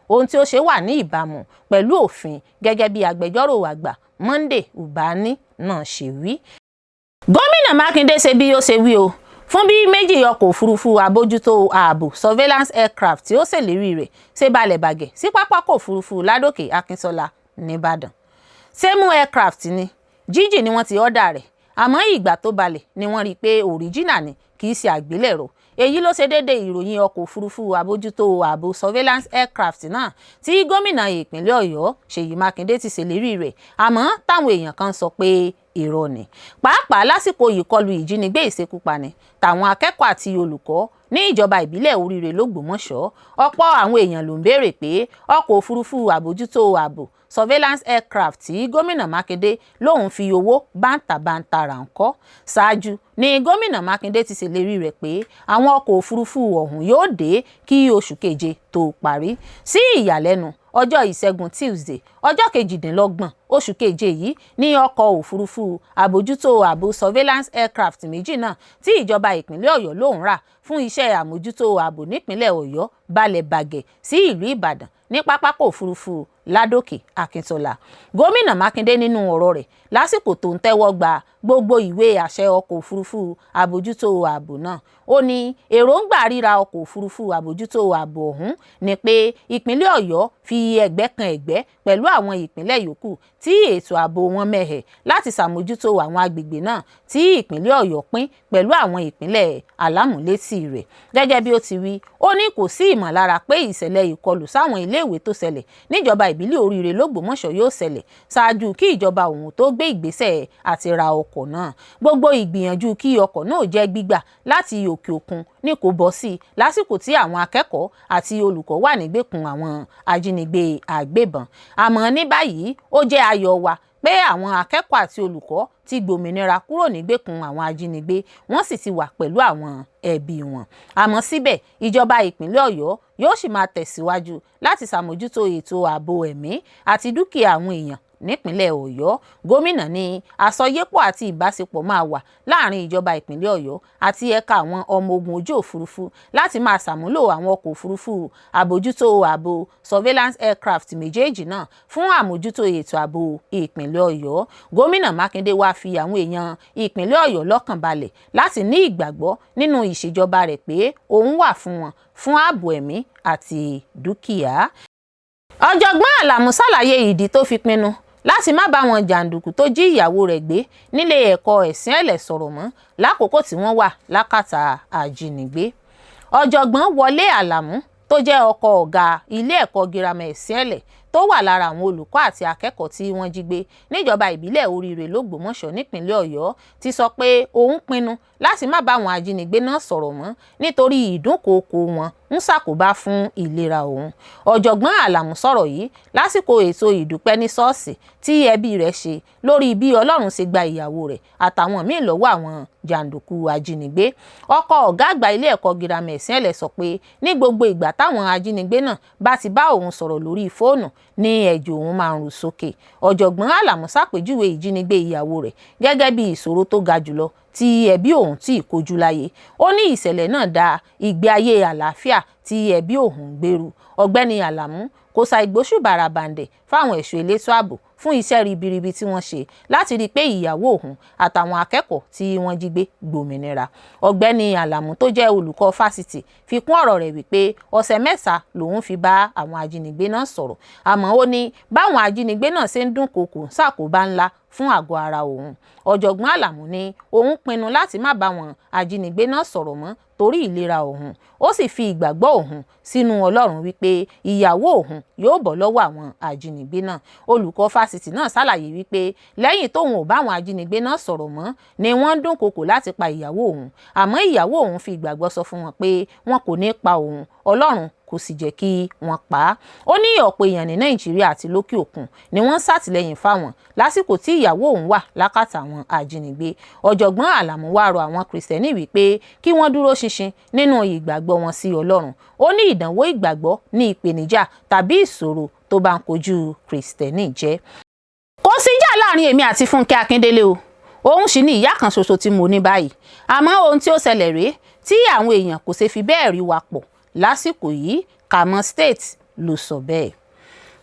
ohun tí ó ṣe wà ní ìbámu pẹ̀lú òfin gẹ́gẹ́ bí agbẹjọ́rò àgbà Monday Ubani náà ṣe wí. gómìnà Mákindé ṣe bí ó ṣe wí o fún bí méjì ọkọ̀ òfurufú abójútó ààbò surveillance aircraft tí ó ṣèlérí rẹ̀ ṣe balẹ̀ bàgẹ́ sí pápákọ̀ òfurufú Ládòkè Akínsọ́lá nìbàdàn. Sẹ́mú aircraft ni jíjì ni wọ́n ti ọ́dà rẹ̀ àmọ́ ìgbà tó balẹ̀ ni wọ́n rí i pé òríjìnà ni kì í ṣe àgbélẹ̀rọ. Èyí ló ṣe déédéé ìròyìn ọkọ̀ òfurufú àbójútó ààbò surveillance aircraft náà tí gómìnà ìpínlẹ̀ Ọ̀yọ́ Ṣèyí Mákindé ti ṣèlérí rẹ̀ àmọ́ táwọn èèyàn kan sọ pé irọ́ ni. Pàápàá lásìkò ìkọlù ìjínigbé ìṣekúpani tàwọn akẹ́kọ̀ọ́ àti olùkọ́ ní ìjọba ìbílẹ̀ Oríire l'Ógbómọ̀ṣọ́, ọ̀pọ̀ àwọn èèyàn ló ń béèrè pé ọkọ̀ òfurufú àbójútó ààbò surveillance aircraft tí gómìnà Mákindé lòun fi owó bàǹtàbàǹtà rà ń kọ́. Ṣáájú ni gómìnà Mákindé ti ṣèlérí rẹ̀ pé àwọn ọkọ̀ òfurufú ọ̀hún yóò dé kí oṣù keje tó parí. Sí ìyàlẹ́nu ọjọ́ ìṣẹ́gun Tuesday ọjọ́ 28 oṣù keje yìí ní ọkọ̀ òfurufú àbójútó ààbò surveillance aircraft méjì náà tí ìjọba ìpínlẹ̀ Ọ̀yọ́ lòun rà fún iṣẹ́ àmójútó ààbò nípínlẹ̀ Ọ̀yọ́ balẹ̀ bàgẹ́ sí ìlú Ìbàdàn ní pápákọ̀ òfurufú Ládòkè Akíntọ́lá. Gómìnà Mákindé nínú ọ̀rọ̀ rẹ̀ lásìkò tó ń tẹ́wọ́ gba gbogbo ìwé àṣẹ ọkọ̀ òfurufú àbójútó ààbò náà, ó ní èròǹgbà ríra ọkọ̀ òfurufú àbójútó ààbò ọ̀hún ni pé ìpínlẹ̀ Ọ̀yọ́ fi ẹ̀gbẹ́ kan ẹ̀gbẹ́ pẹ̀lú àwọn ìpínlẹ̀ yòókù tí ètò ààbò wọn mẹ́hẹ̀ láti ṣàmójútó àwọn agbègbè náà tí ìpínlẹ̀ Ọ̀yọ́ pín pẹ̀lú àwọn ìpínlẹ̀ alámúlétì rẹ̀. Gẹ́gẹ́ bí ó ti wí, ó ní kò sí ìmọ̀lára pé ìṣẹ̀lẹ̀ ìkọlù sáwọn iléèwé tó ṣẹlẹ̀ níjọba ìbílẹ̀ Oríire l'Ógbómọ̀ṣọ́ yóò ṣẹlẹ̀ ṣáájú kí ìjọba òun tó gbé ìgbésẹ̀ àti ra ọkọ̀ náà. Gbogbo ìgbìyànjú kí ọkọ̀ náà jẹ́ gbígbà láti òkè òkun ní kò bọ́ sí lásìkò tí àwọn akẹ́kọ̀ọ́ àti olùkọ́ wà nígbèkùn àwọn ajínigbé àgbébọn. Àmọ́ ní báyìí ó jẹ́ ayọ̀ wa pé àwọn akẹ́kọ̀ọ́ àti olùkọ́ ti gbòmìnira kúrò nígbèkùn àwọn ajínigbé, wọ́n sì ti wà pẹ̀lú àwọn ẹbí wọn. Àmọ́ síbẹ̀ ìjọba ìpínlẹ̀ Ọ̀yọ́ yóò sì máa tẹ̀síwájú láti ṣàmójútó ètò ààbò ẹ̀mí àti dúkìá àwọn èèyàn nípínlẹ̀ Ọ̀yọ́. Gómìnà ní àsọyépọ̀ àti ìbáṣepọ̀ máa wà láàrin ìjọba ìpínlẹ̀ Ọ̀yọ́ àti ẹ̀ka àwọn ọmọ ogun ojú òfurufú láti máa ṣàmúlò àwọn ọkọ̀ òfurufú àbójútó ààbò surveillance aircraft méjèèjì náà fún àmójútó ètò ààbò ìpínlẹ̀ Ọ̀yọ́. Gómìnà Mákindé wá fi àwọn èèyàn ìpínlẹ̀ Ọ̀yọ́ lọ́kàn balẹ̀ láti ní ìgbàgbọ́ nínú ìṣèjọba rẹ̀ pé òun wà fún wọn fún ààbò ẹ̀mí àti dúkìá. Ọ̀jọ̀gbọ́n Àlàmú ṣàlàyé ìdí tó fi pinnu láti má bá wọn jàǹdùkú tó jí ìyàwó rẹ̀ gbé nílé ẹ̀kọ́ ẹ̀sìn ẹ̀lẹ̀ sọ̀rọ̀ mọ́ lákòókò tí wọ́n wà lákàtà àjínigbé. Ọ̀jọ̀gbọ́n Wọlé Àlàmú tó jẹ́ ọkọ ọ̀gá ilé ẹ̀kọ́ girama ẹ̀sìn ẹ̀lẹ̀ tó wà lára àwọn olùkọ́ àti akẹ́kọ̀ọ́ tí wọ́n jí gbé níjọba ìbílẹ̀ Oríire l'Ógbómọ̀ṣọ́ nípínlẹ̀ Ọ̀yọ́ ti sọ pé òun pinnu láti má bá àwọn ajínigbé náà sọ̀rọ̀ mọ́ nítorí ìdúnkookò wọn ń ṣàkóbá fún ìlera òun. Ọ̀jọ̀gbọ́n Àlàmú sọ̀rọ̀ yìí lásìkò ètò ìdúpẹ́ ní ṣọ́ọ̀ṣì tí ẹbí rẹ̀ ṣe lórí bí Ọlọ́run ṣe gba ìyàwó rẹ̀ àtàwọn míì lọ́wọ́ àwọn jàǹdùkú ajínigbé. Ọkọ ọ̀gá àgbà ilé ẹ̀kọ́ girama ẹ̀sìn ẹ̀lẹ̀ sọ pé ní gbogbo ìgbà táwọn ajínigbé náà bá ti bá òun sọ̀rọ̀ lórí fóònù ní ẹ̀jẹ̀ òun máa ń ru sókè. Ọ̀jọ̀gbọ́n Àlàmú ṣàpèjúwe ìjínigbé ìyàwó rẹ̀ gẹ́gẹ́ bí ìṣòro tó ga jùlọ tí ẹbí òun tí ì kojú láyé. Ó ní ìṣẹ̀lẹ̀ náà dá ìgbé ayé àlàáfíà tí ẹbí òun gbèrú. Ọ̀gbẹ́ni Àlàmú kò ṣàìgbóṣùbàrà bàǹdẹ̀ fáwọn ẹ̀ṣọ́ elétò ààbò fún iṣẹ́ ribiribi tí wọ́n ṣe láti rí i pé ìyàwó òun àtàwọn akẹ́kọ̀ọ́ tí wọ́n jí gbé gbòmìnira. Ọ̀gbẹ́ni Àlàmú tó jẹ́ olùkọ́ fásitì fi kún ọ̀rọ̀ rẹ̀ wípé ọ̀sẹ̀ mẹ́ta lòun fi bá àwọn ajínigbé náà sọ̀rọ̀, àmọ́ ó ní báwọn ajínigbé náà ṣe ń dúnkookò ṣàkóbá ńlá fún àgọ́ ara òun. Ọ̀jọ̀gbọ́n Àlàmú ní òun pinnu láti má bá wọn ajínigbé náà sọ̀rọ̀ mọ́ torí ìlera òun. Ó sì fi ìgbàgbọ́ òun sínú Ọlọ́run wípé ìyàwó òun yóò bọ́ lọ́wọ́ àwọn ajínigbé náà. Olùkọ́ fásitì náà ṣàlàyé wípé lẹ́yìn tóun ò bá àwọn ajínigbé náà sọ̀rọ̀ mọ́ ni wọ́n ń dúnkookò láti pa ìyàwó òun, àmọ́ ìyàwó òun fi ìgbàgbọ́ sọ fún wọn pé wọn kò ní pa òun, Ọlọ́run kò sì jẹ́ kí wọ́n pa á. Ó ní ọ̀pọ̀ èèyàn ní Nàìjíríà àti lókè òkun ni wọ́n ń ṣàtìlẹ́yìn fáwọn lásìkò tí ìyàwó òun wà lákàtà àwọn ajínigbé. Ọ̀jọ̀gbọ́n Àlàmú wá rọ àwọn Kìrìsìtẹ́nì wípé kí wọ́n dúró ṣinṣin nínú ìgbàgbọ́ wọn sí Ọlọ́run. Ó ní ìdánwò ìgbàgbọ́ ní ìpèníjà tàbí ìṣòro tó bá ń kojú Kìrìsìtẹ́nì jẹ́. Kò sí ìjà láàrin èmi àti Fúnkẹ́ Akíndélé o, òun sì ní ìyá kan ṣoṣo tí mo ní báyìí. Àmọ́ ohun tí ó ṣẹlẹ̀ rèé tí àwọn èèyàn kò ṣe fi bẹ́ẹ̀ rí wa pọ̀ lásìkò yìí. Kàmọ́ State ló sọ bẹ́ẹ̀.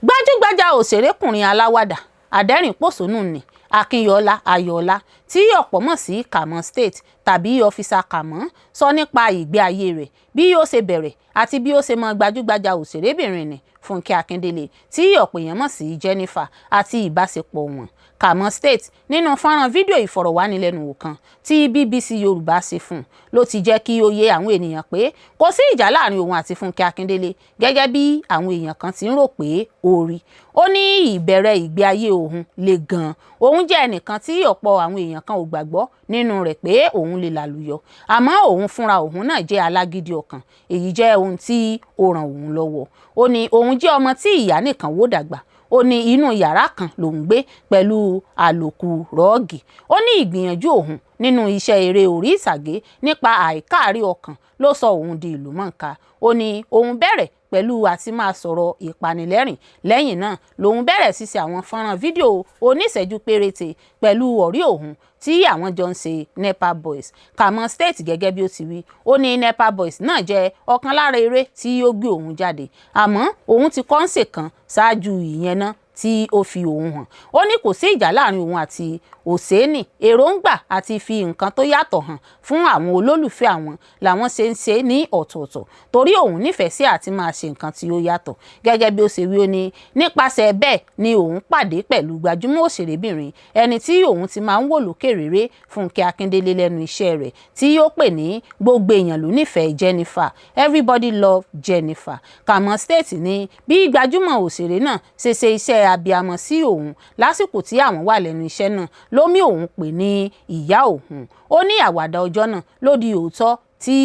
Gbajúgbajà òṣèrékùnrin aláwàdà adẹ́rìn-pòṣónú ni Akínyọlá Ayọ̀ọ́lá tí ọ̀pọ̀ mọ̀ sí Kàmọ́ State tàbí ọ́físà Kàmọ́ sọ nípa ìgbé ayé rẹ̀ bí ó ṣe bẹ̀rẹ̀ àti bí ó ṣe mọ gbajúgbajà òṣèrébìnrin ni Fúnkẹ́ Akíndélé tí ọ̀pọ̀ èèyàn mọ̀ sí Jennifer àti ìbáṣepọ̀ wọn. Kàmọ́ State nínú fọ́nrán fídíò ìfọ̀rọ̀wánilẹ́nuwò kan tí BBC Yorùbá ṣe fún ló ti jẹ́ kí ó yé àwọn ènìyàn pé kò sí ìjà láàrin òun àti Fúnkẹ́ Akíndélé gẹ́gẹ́ bí àwọn èèyàn kan ti ń rò pé ó rí. Ó ní ìbẹ̀rẹ̀ ìgbé ayé òun le gan-an. Òun jẹ́ ẹnìkan tí ọ̀pọ̀ àwọn èèyàn kan ò gbàgbọ́ nínú rẹ̀ pé òun lè lálùyọ. Àmọ́ òun fúnra òun náà jẹ́ alágídí ọkàn. Èyí jẹ́ ohun tí ó ràn òun lọ́wọ́. Ó ní òun jẹ́ ọmọ tí ìyá nìkan wò dàgbà. Ó ní inú yàrá kan lòún gbé pẹ̀lú àlòkù rọ́ọ̀gì. Ó ní ìgbìyànjú òun nínú iṣẹ́ eré orí ìtàgé nípa àìkáàrí ọkàn ló sọ òun di ìlúmọ̀ọ́ká. Ó ní òun bẹ̀rẹ̀ pẹ̀lú àti máa sọ̀rọ̀ ìpanilẹ́rìn. Lẹ́yìn náà lòun bẹ̀rẹ̀ ṣíṣe àwọn fọ́nrán fídíò oníṣẹ́jú péréte pẹ̀lú ọ̀rẹ́ òun tí àwọn jọ ń ṣe Nepa Boys. Kàmọ́ State gẹ́gẹ́ bí ó ti wí, ó ní Nepa Boys náà jẹ́ ọ̀kan lára eré tí ó gbé òun jáde. Àmọ́ òun ti kọ́ ń ṣe kan ṣáájú ìyẹn náà tí ó fi òun hàn. Ó ní kò sí ìjà láàrin òun àti Òsénì. Èròǹgbà àti fi nǹkan tó yàtọ̀ hàn fún àwọn olólùfẹ́ àwọn làwọn ṣe ń ṣe ní ọ̀tọ̀ọ̀tọ̀ torí òun nífẹ̀ẹ́ sí àti máa ṣe nǹkan tí ó yàtọ̀. Gẹ́gẹ́ bí ó ṣe wí, ó ní nípasẹ̀ bẹ́ẹ̀ ni òun pàdé pẹ̀lú gbajúmọ̀ òṣèrébìnrin ẹni tí òun ti máa ń wò lókè réré Fúnkẹ́ Akíndélé lẹ́nu iṣẹ́ rẹ̀ tí ó pè ní gbogbo èèyàn ló nífẹ̀ẹ́ Jennifer, everybody love Jennifer. Kàmọ́ State ní bí gbajúmọ̀ òṣèré náà ṣe ṣe iṣẹ́ abiyamọ sí òun lásìkò tí àwọn wà lẹ́nu iṣẹ́ náà ló mí òun pè ní ìyá òun. Ó ní àwàdà ọjọ́ náà ló di òótọ́ tí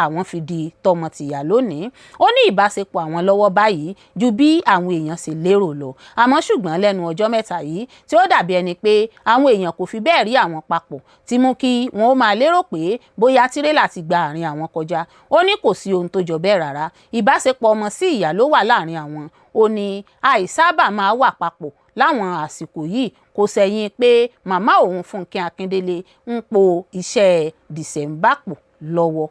àwọn fi di tọmọtìyá lónìí. Ó ní ìbáṣepọ̀ àwọn lọ́wọ́ báyìí ju bí àwọn èèyàn ṣe lérò lọ. Àmọ́ ṣùgbọ́n lẹ́nu ọjọ́ mẹ́ta yìí tí ó dàbí ẹni pé àwọn èèyàn kò fi bẹ́ẹ̀ rí àwọn papọ̀ tí mú kí wọ́n ó máa lérò pé bóyá tírélà ti gba àárín àwọn kọjá. Ó ní kò sí ohun tó jọ bẹ́ẹ̀ rárá. Ìbáṣepọ̀ ọmọ sí ìyá ló wà láàrin àwọn. Ó ní àìsábà máa wà papọ̀ láwọn àsìkò yìí kò sẹ́yìn pé màmá òun Fúnkẹ́ Akíndélé ń po iṣẹ́ December pọ̀ lọ́wọ́.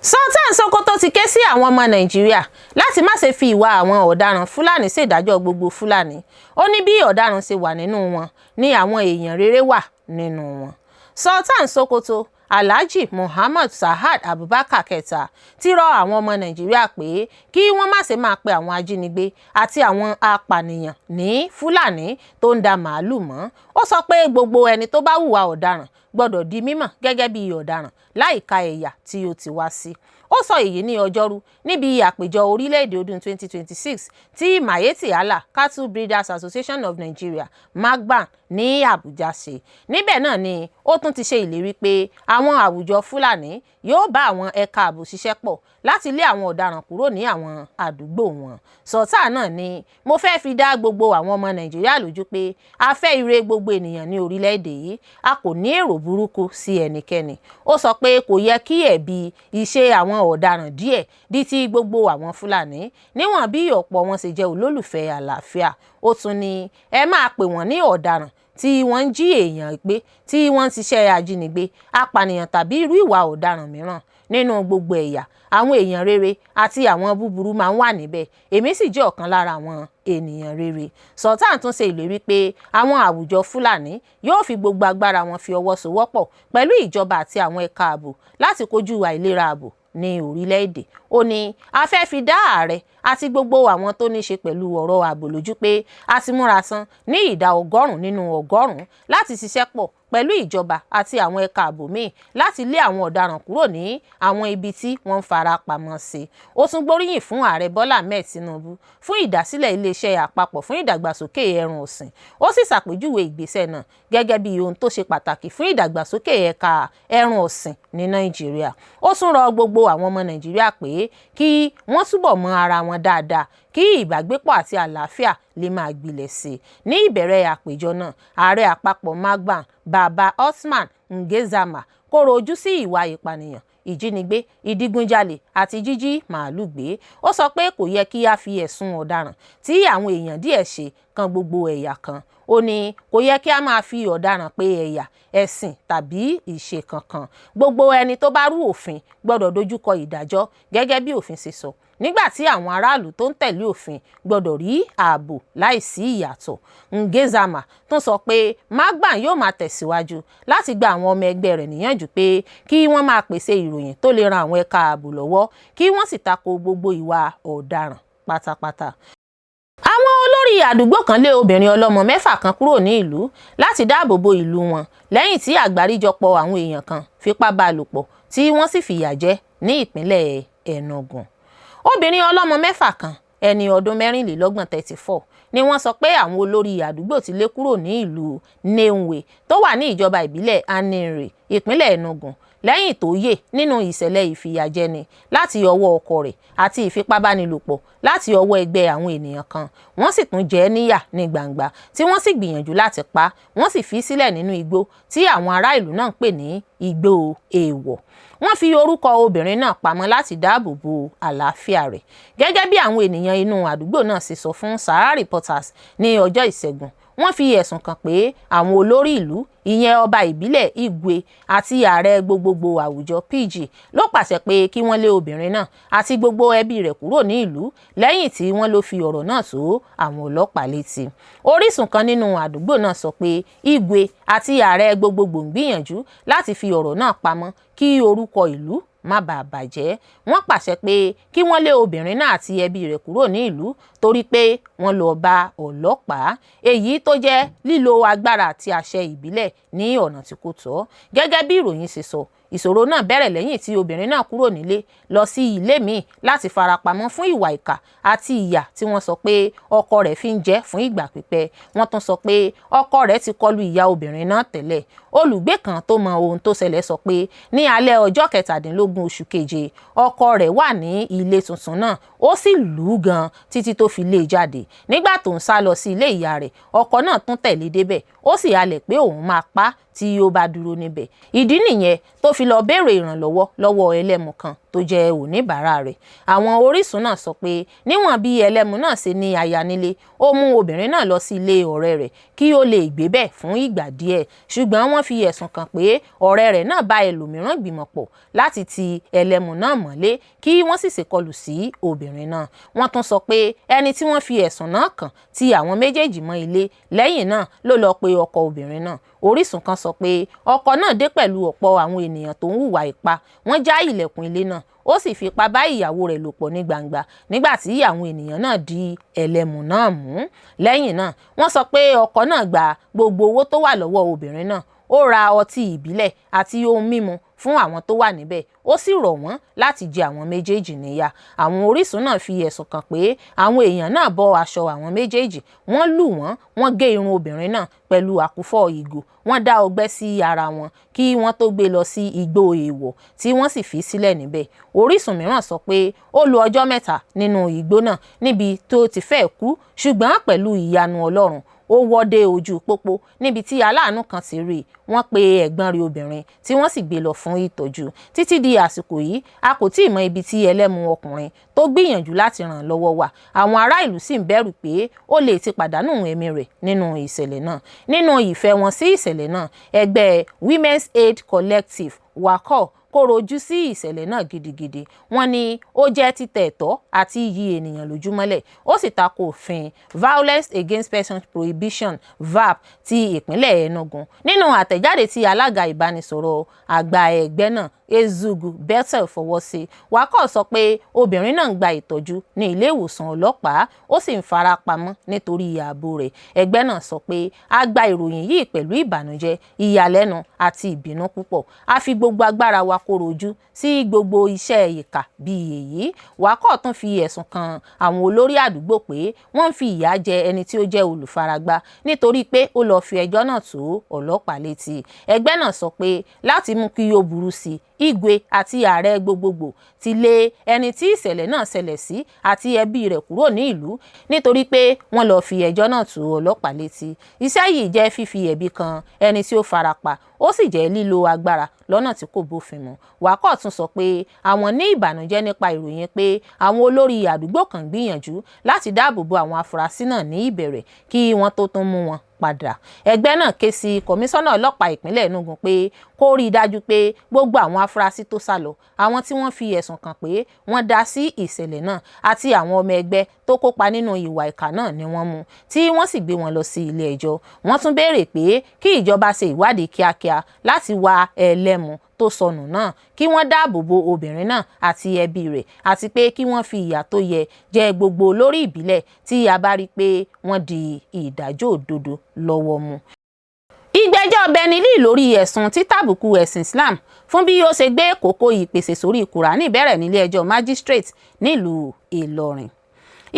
Sultan Sokoto ti ké sí àwọn ọmọ Nàìjíríà láti má ṣe fi ìwà àwọn ọ̀daràn Fúlàní ṣèdájọ́ gbogbo Fúlàní. Ó ní bí ọ̀daràn ṣe wà nínú wọn ni àwọn èèyàn rere wà nínú wọn. Sultan Sokoto Alhaji Muhammad Sa'ad Abubakar kẹta ti rọ àwọn ọmọ Nàìjíríà pé kí wọ́n má ṣe máa pe àwọn ajínigbé àti àwọn apànìyàn ní Fúlàní tó ń da màálù mọ́. Ó sọ pé gbogbo ẹni tó bá hùwà ọ̀daràn gbọ́dọ̀ di mímọ̀ gẹ́gẹ́ bí ọ̀daràn láìka ẹ̀yà tí ó ti wá sí. Ó sọ èyí ní ọjọ́rú níbi àpèjọ orílẹ̀-èdè ọdún 2026 tí Mayetti Allah Cattle Breeders Association of Nigeria MACBAN ní Àbújá ṣe. Níbẹ̀ náà ni ó tún ti ṣe ìlérí pé àwọn àwùjọ Fúlàní yóò bá àwọn ẹ̀ka ààbò ṣiṣẹ́ pọ̀ láti lé àwọn ọ̀daràn kúrò ní àwọn àdúgbò wọn. Sultan náà ni mo fẹ́ fi dá gbogbo àwọn ọmọ Nàìjíríà lójú pé a fẹ́ ire gbogbo ènìyàn ní orílẹ̀-èdè yìí, a kò ní èrò burúkú sí ẹnikẹ́ni. Ó sọ pé kò yẹ kí ẹ̀bi ìṣe àwọn ọ̀daràn díẹ̀ di ti gbogbo àwọn Fúlàní níwọ̀n bí ọ̀pọ̀ wọn ṣe jẹ́ olólùfẹ́ àlàáfíà. Ó tún ní ẹ máa pè wọ́n ní ọ̀daràn tí wọ́n ń jí èèyàn gbé, tí wọ́n ń ṣiṣẹ́ ajínigbé, apànìyàn tàbí irú ìwà ọ̀daràn mìíràn. Nínú gbogbo ẹ̀yà, àwọn èèyàn rere àti àwọn búburú máa ń wà níbẹ̀. Èmi sì jẹ́ ọ̀kan lára àwọn ènìyàn rere. Sultan tún ṣe ìlérí pé àwọn àwùjọ Fúlàní yóò fi gbogbo agbára wọn fi ọwọ́ sowọ́pọ̀ pẹ̀lú ìjọba àti àwọn ẹ̀ka ààbò láti kojú àìlera ààbò ní orílẹ̀-èdè. Ó ní a fẹ́ fi dá ààrẹ àti gbogbo àwọn tó ní ṣe pẹ̀lú ọ̀rọ̀ ààbò lójú pé a ti múra san ní ìdá 100 nínú 100 láti ṣiṣẹ́ pọ̀ pẹ̀lú ìjọba àti àwọn ẹ̀ka ààbò míì láti lé àwọn ọ̀daràn kúrò ní àwọn ibi tí wọ́n ń fara pamọ́ sí. Ó tún gbóríyìn fún ààrẹ Bọ́lá Ahmed Tinubu fún ìdásílẹ̀ iléeṣẹ́ àpapọ̀ fún ìdàgbàsókè ẹran ọ̀sìn. Ó sì ṣàpèjúwe ìgbésẹ̀ náà gẹ́gẹ́ bí ohun tó ṣe pàtàkì fún ìdàgbàsókè ẹ̀ka ẹran ọ̀sìn ní Nàìjíríà. Ó tún rọ gbogbo àwọn ọmọ Nàìjíríà pé kí wọ́n túbọ̀ mọ ara wọn dáadáa kí ìbágbépọ̀ àti àlàáfíà lè máa gbilẹ̀ sí i. Ní ìbẹ̀rẹ̀ àpèjọ náà, ààrẹ àpapọ̀ MACBAN Baba Osman Ngezama kóró ojú sí ìwà ìpànìyàn, ìjínigbé, ìdígunjalè àti jíjí màálù gbé. Ó sọ pé kò yẹ kí a fi ẹ̀sùn ọ̀daràn tí àwọn èèyàn díẹ̀ ṣe kan gbogbo ẹ̀yà kan. Ó ní kò yẹ kí a máa fi ọ̀daràn pé ẹ̀yà, ẹ̀sìn tàbí ìṣe kankan. Gbogbo ẹni tó bá rú òfin gbọ́dọ̀ dojúkọ ìdájọ́ gẹ́gẹ́ bí òfin ṣe sọ. Nígbà tí àwọn aráàlú tó ń tẹ̀lé òfin gbọ́dọ̀ rí ààbò láìsí ìyàtọ̀. Ngezama tún sọ pé Magban yóò máa tẹ̀síwájú láti gba àwọn ọmọ ẹgbẹ́ rẹ̀ níyànjú pé kí wọ́n máa pèsè ìròyìn tó lè ran àwọn ẹ̀ka ààbò lọ́wọ́ kí wọ́n sì tako gbogbo ìwà ọ̀daràn pátápátá. Àwọn olórí àdúgbò kan lé obìnrin ọlọ́mọ 6 kan kúrò ní ìlú láti dáàbò bo ìlú wọn lẹ́yìn tí àgbáríjọpọ̀ àwọn èèyàn kan fipá bá a lò pọ̀ tí wọ́n sì fìyà jẹ ní ìpínlẹ̀ Enugu. Obìnrin ọlọ́mọ 6 kan ẹni ọdún 24 34 ni wọ́n sọ pé àwọn olórí àdúgbò ti lé kúrò ní ìlú Nenwe tó wà ní ìjọba ìbílẹ̀ Anire, ìpínlẹ̀ Enugu lẹ́yìn tó yè nínú ìṣẹ̀lẹ̀ ìfìyàjẹni láti ọwọ́ ọkọ rẹ̀ àti ìfipábánilòpọ̀ láti ọwọ́ ẹgbẹ́ àwọn ènìyàn kan. Wọ́n sì tún jẹ ẹ́ níyà ní gbangba tí wọ́n sì gbìyànjú láti pa á. Wọ́n sì fi sílẹ̀ nínú igbó tí àwọn ará ìlú náà ń pè ní igbó èèwọ̀. Wọ́n fi orúkọ obìnrin náà pamọ́ láti dáàbò bo àlàáfíà rẹ̀. Gẹ́gẹ́ bí àwọn ènìyàn inú àdúgbò náà ṣe sọ fún Sahara Reporters ní ọjọ́ Ìṣẹ́gun, wọ́n fi ẹ̀sùn kàn pé àwọn olórí ìlú, ìyẹn ọba ìbílẹ̀ Igwe àti ààrẹ gbogbogbò àwùjọ PG ló pàṣẹ pé kí wọ́n lé obìnrin náà àti gbogbo ẹbí rẹ̀ kúrò ní ìlú lẹ́yìn tí wọ́n ló fi ọ̀rọ̀ náà tó àwọn ọlọ́pàá létí. Orísun kan nínú àdúgbò náà sọ pé Igwe àti ààrẹ gbogbogbò ń gbìyànjú láti fi ọ̀rọ̀ náà pamọ́ kí orúkọ ìlú má bàa bàjẹ́. Wọ́n pàṣẹ pé kí wọ́n lé obìnrin náà àti ẹbí rẹ̀ kúrò ní ìlú torí pé wọ́n lọ bá ọlọ́pàá, èyí tó jẹ́ lílo agbára àti àṣẹ ìbílẹ̀ ní ọ̀nà tí kò tọ́. Gẹ́gẹ́ bí ìròyìn ṣe sọ, ìṣòro náà bẹ̀rẹ̀ lẹ́yìn tí obìnrin náà kúrò nílé lọ sí ilé míì láti farapamọ́ fún ìwà ìkà àti ìyà tí wọ́n sọ pé ọkọ rẹ̀ fi ń jẹ fún ìgbà pípẹ́. Wọ́n tún sọ pé ọkọ rẹ̀ ti kọlu ìyá obìnrin náà tẹ́lẹ̀. Olùgbé kan tó mọ ohun tó ṣẹlẹ̀ sọ pé ní alẹ́ ọjọ́ 17 oṣù keje ọkọ rẹ̀ wà ní ilé tuntun náà, ó sì lù ú gan títí tó fi lé e jáde. Nígbà tó ń sá lọ sí ilé ìyá rẹ̀, ọkọ náà tún tẹ̀lé débẹ̀, ó sì halẹ̀ pé òun máa pa á tí ó bá dúró níbẹ̀. Ìdí nìyẹn tó fi lọ béèrè ìrànlọ́wọ́ lọ́wọ́ ẹlẹ́mu kan tó jẹ́ oníbàárà rẹ̀. Àwọn orísun náà sọ pé níwọ̀n bí ẹlẹ́mu náà ṣe ní aya nílé, ó mú obìnrin náà lọ sí ilé ọ̀rẹ́ rẹ̀ kí ó lè gbé bẹ̀ fún ìgbà díẹ̀. Ṣùgbọ́n wọ́n fi ẹ̀sùn kàn pé ọ̀rẹ́ rẹ̀ náà bá ẹlòmíràn gbìmọ̀ pọ̀ láti ti ẹlẹ́mu náà mọ́lé kí wọ́n sì ṣèkọlù sí obìnrin náà. Wọ́n tún sọ pé ẹni tí wọ́n fi ẹ̀sùn náà kàn ti àwọn méjèèjì mọ́ ilé lẹ́yìn náà ló lọ pe ọkọ obìnrin náà. Orísun kan sọ pé ọkọ náà dé pẹ̀lú ọ̀pọ̀ àwọn ènìyàn tó ń hùwà ipá. Wọ́n já ilẹ̀kùn ilé náà, ó sì fipá bá ìyàwó rẹ̀ lò pọ̀ ní gbangba nígbà tí àwọn ènìyàn náà di ẹlẹ́mu náà mú. Lẹ́yìn náà wọ́n sọ pé ọkọ náà gba gbogbo owó tó wà lọ́wọ́ obìnrin náà, ó ra ọtí ìbílẹ̀ àti ohun mímu fún àwọn tó wà níbẹ̀, ó sì rọ̀ wọ́n láti jẹ àwọn méjèèjì níyà. Àwọn orísun náà fi ẹ̀sùn kàn pé àwọn èèyàn náà bọ́ aṣọ àwọn méjèèjì, wọ́n lù wọ́n, wọ́n gé irun obìnrin náà pẹ̀lú àkúfọ̀ ìgò, wọ́n dá ọgbẹ́ sí ara wọn kí wọ́n tó gbé lọ sí igbó èèwọ̀ tí wọ́n sì fi sílẹ̀ níbẹ̀. Orísun mìíràn sọ pé ó lo ọjọ́ 3 nínú igbó náà níbi tó ti fẹ́ kú, ṣùgbọ́n pẹ̀lú ìyanu Ọlọ́run ó wọ́dé ojú pópó níbi tí aláàánú kan ti rí. Wọ́n pe ẹ̀gbọ́n rẹ̀ obìnrin tí wọ́n sì gbé lọ fún ìtọ́jú. Títí di àsìkò yìí a kò tíì mọ ibi tí ẹlẹ́mu ọkùnrin tó gbìyànjú láti ràn lọ́wọ́ wà. Àwọn ará ìlú sì ń bẹ̀rù pé ó lè ti pàdánù ẹ̀mí rẹ̀ nínú ìṣẹ̀lẹ̀ náà. Nínú ìfẹ́ wọn sí ìṣẹ̀lẹ̀ náà, ẹgbẹ́ Women's Aid Collective WACO kórojú sí ìṣẹ̀lẹ̀ náà gidigidi. Wọ́n ní ó jẹ́ títẹ̀ ẹ̀tọ́ àti iyì ènìyàn lójúmọ́lẹ̀, ó sì tako òfin Violence Against Persons Prohibition VAP ti ìpínlẹ̀ Enugu. Nínú àtẹ̀jáde tí alága ìbánisọ̀rọ̀ àgbà ẹgbẹ́ náà Ezugu Bethel fọwọ́ sí, WACO sọ pé obìnrin náà ń gba ìtọ́jú ní ilé ìwòsàn ọlọ́pàá, ó sì ń fara pamọ́ nítorí ààbò rẹ̀. Ẹgbẹ́ náà sọ pé a gba ìròyìn yìí pẹ̀lú ìbànújẹ́, ìyàlẹ́nu àti ìbínú púpọ̀. A fi gbogbo agbára wa kórojú sí gbogbo iṣẹ́ ìkà bíi èyí. WACO tún fi ẹ̀sùn kan àwọn olórí àdúgbò pé wọ́n ń fi ìyà jẹ ẹni tí ó jẹ́ olùfaragbá nítorí pé ó lọ fi ẹjọ́ náà tó ọlọ́pàá létí. Ẹgbẹ́ náà sọ pé láti mú kí ó burú sí Igwe àti ààrẹ gbogbogbò ti lé ẹni tí ìṣẹ̀lẹ̀ náà ṣẹlẹ̀ sí àti ẹbí rẹ̀ kúrò ní ìlú nítorí pé wọ́n lọ fi ẹjọ́ náà tó ọlọ́pàá létí. Iṣẹ́ yìí jẹ́ fífi ẹ̀bi kan ẹni tí ó farapa, ó sì jẹ́ lílo agbára lọ́nà tí kò bófin mu. Wákọ̀ tún sọ pé àwọn ní ìbànújẹ́ nípa ìròyìn pé àwọn olórí àdúgbò kan gbìyànjú láti dáàbò bo àwọn afurasí náà ní ìbẹ̀rẹ̀ kí wọ́n tó tún mú wọn padà. Ẹgbẹ́ náà ké sí kọmíṣánná ọlọ́pàá ìpínlẹ̀ Enugu pé kó rí i dájú pé gbogbo àwọn afurasí tó sá lọ, àwọn tí wọ́n fi ẹ̀sùn kàn pé wọ́n dá sí ìṣẹ̀lẹ̀ náà àti àwọn ọmọ ẹgbẹ́ tó kópa nínú ìwà ìkà náà ni wọ́n mú tí wọ́n sì gbé wọn lọ sí ilé ẹjọ́. Wọ́n tún béèrè pé kí ìjọba ṣe ìwádìí kíákíá láti wá ẹlẹ́mu tó sọnù náà, kí wọ́n dáàbò bo obìnrin náà àti ẹbí rẹ̀, àti pé kí wọ́n fi ìyà tó yẹ jẹ gbogbo olórí ìbílẹ̀ tí a bá rí pé wọ́n di ìdájọ́ òdodo lọ́wọ́ mú. Ìgbẹ́jọ́ Benny lórí ẹ̀sùn títàbùkù ẹ̀sìn Islam fún bí ó ṣe gbé kókó ìpèsè sórí Kùránì bẹ̀rẹ̀ nílé ẹjọ́ magistrate nílùú Ìlọrin.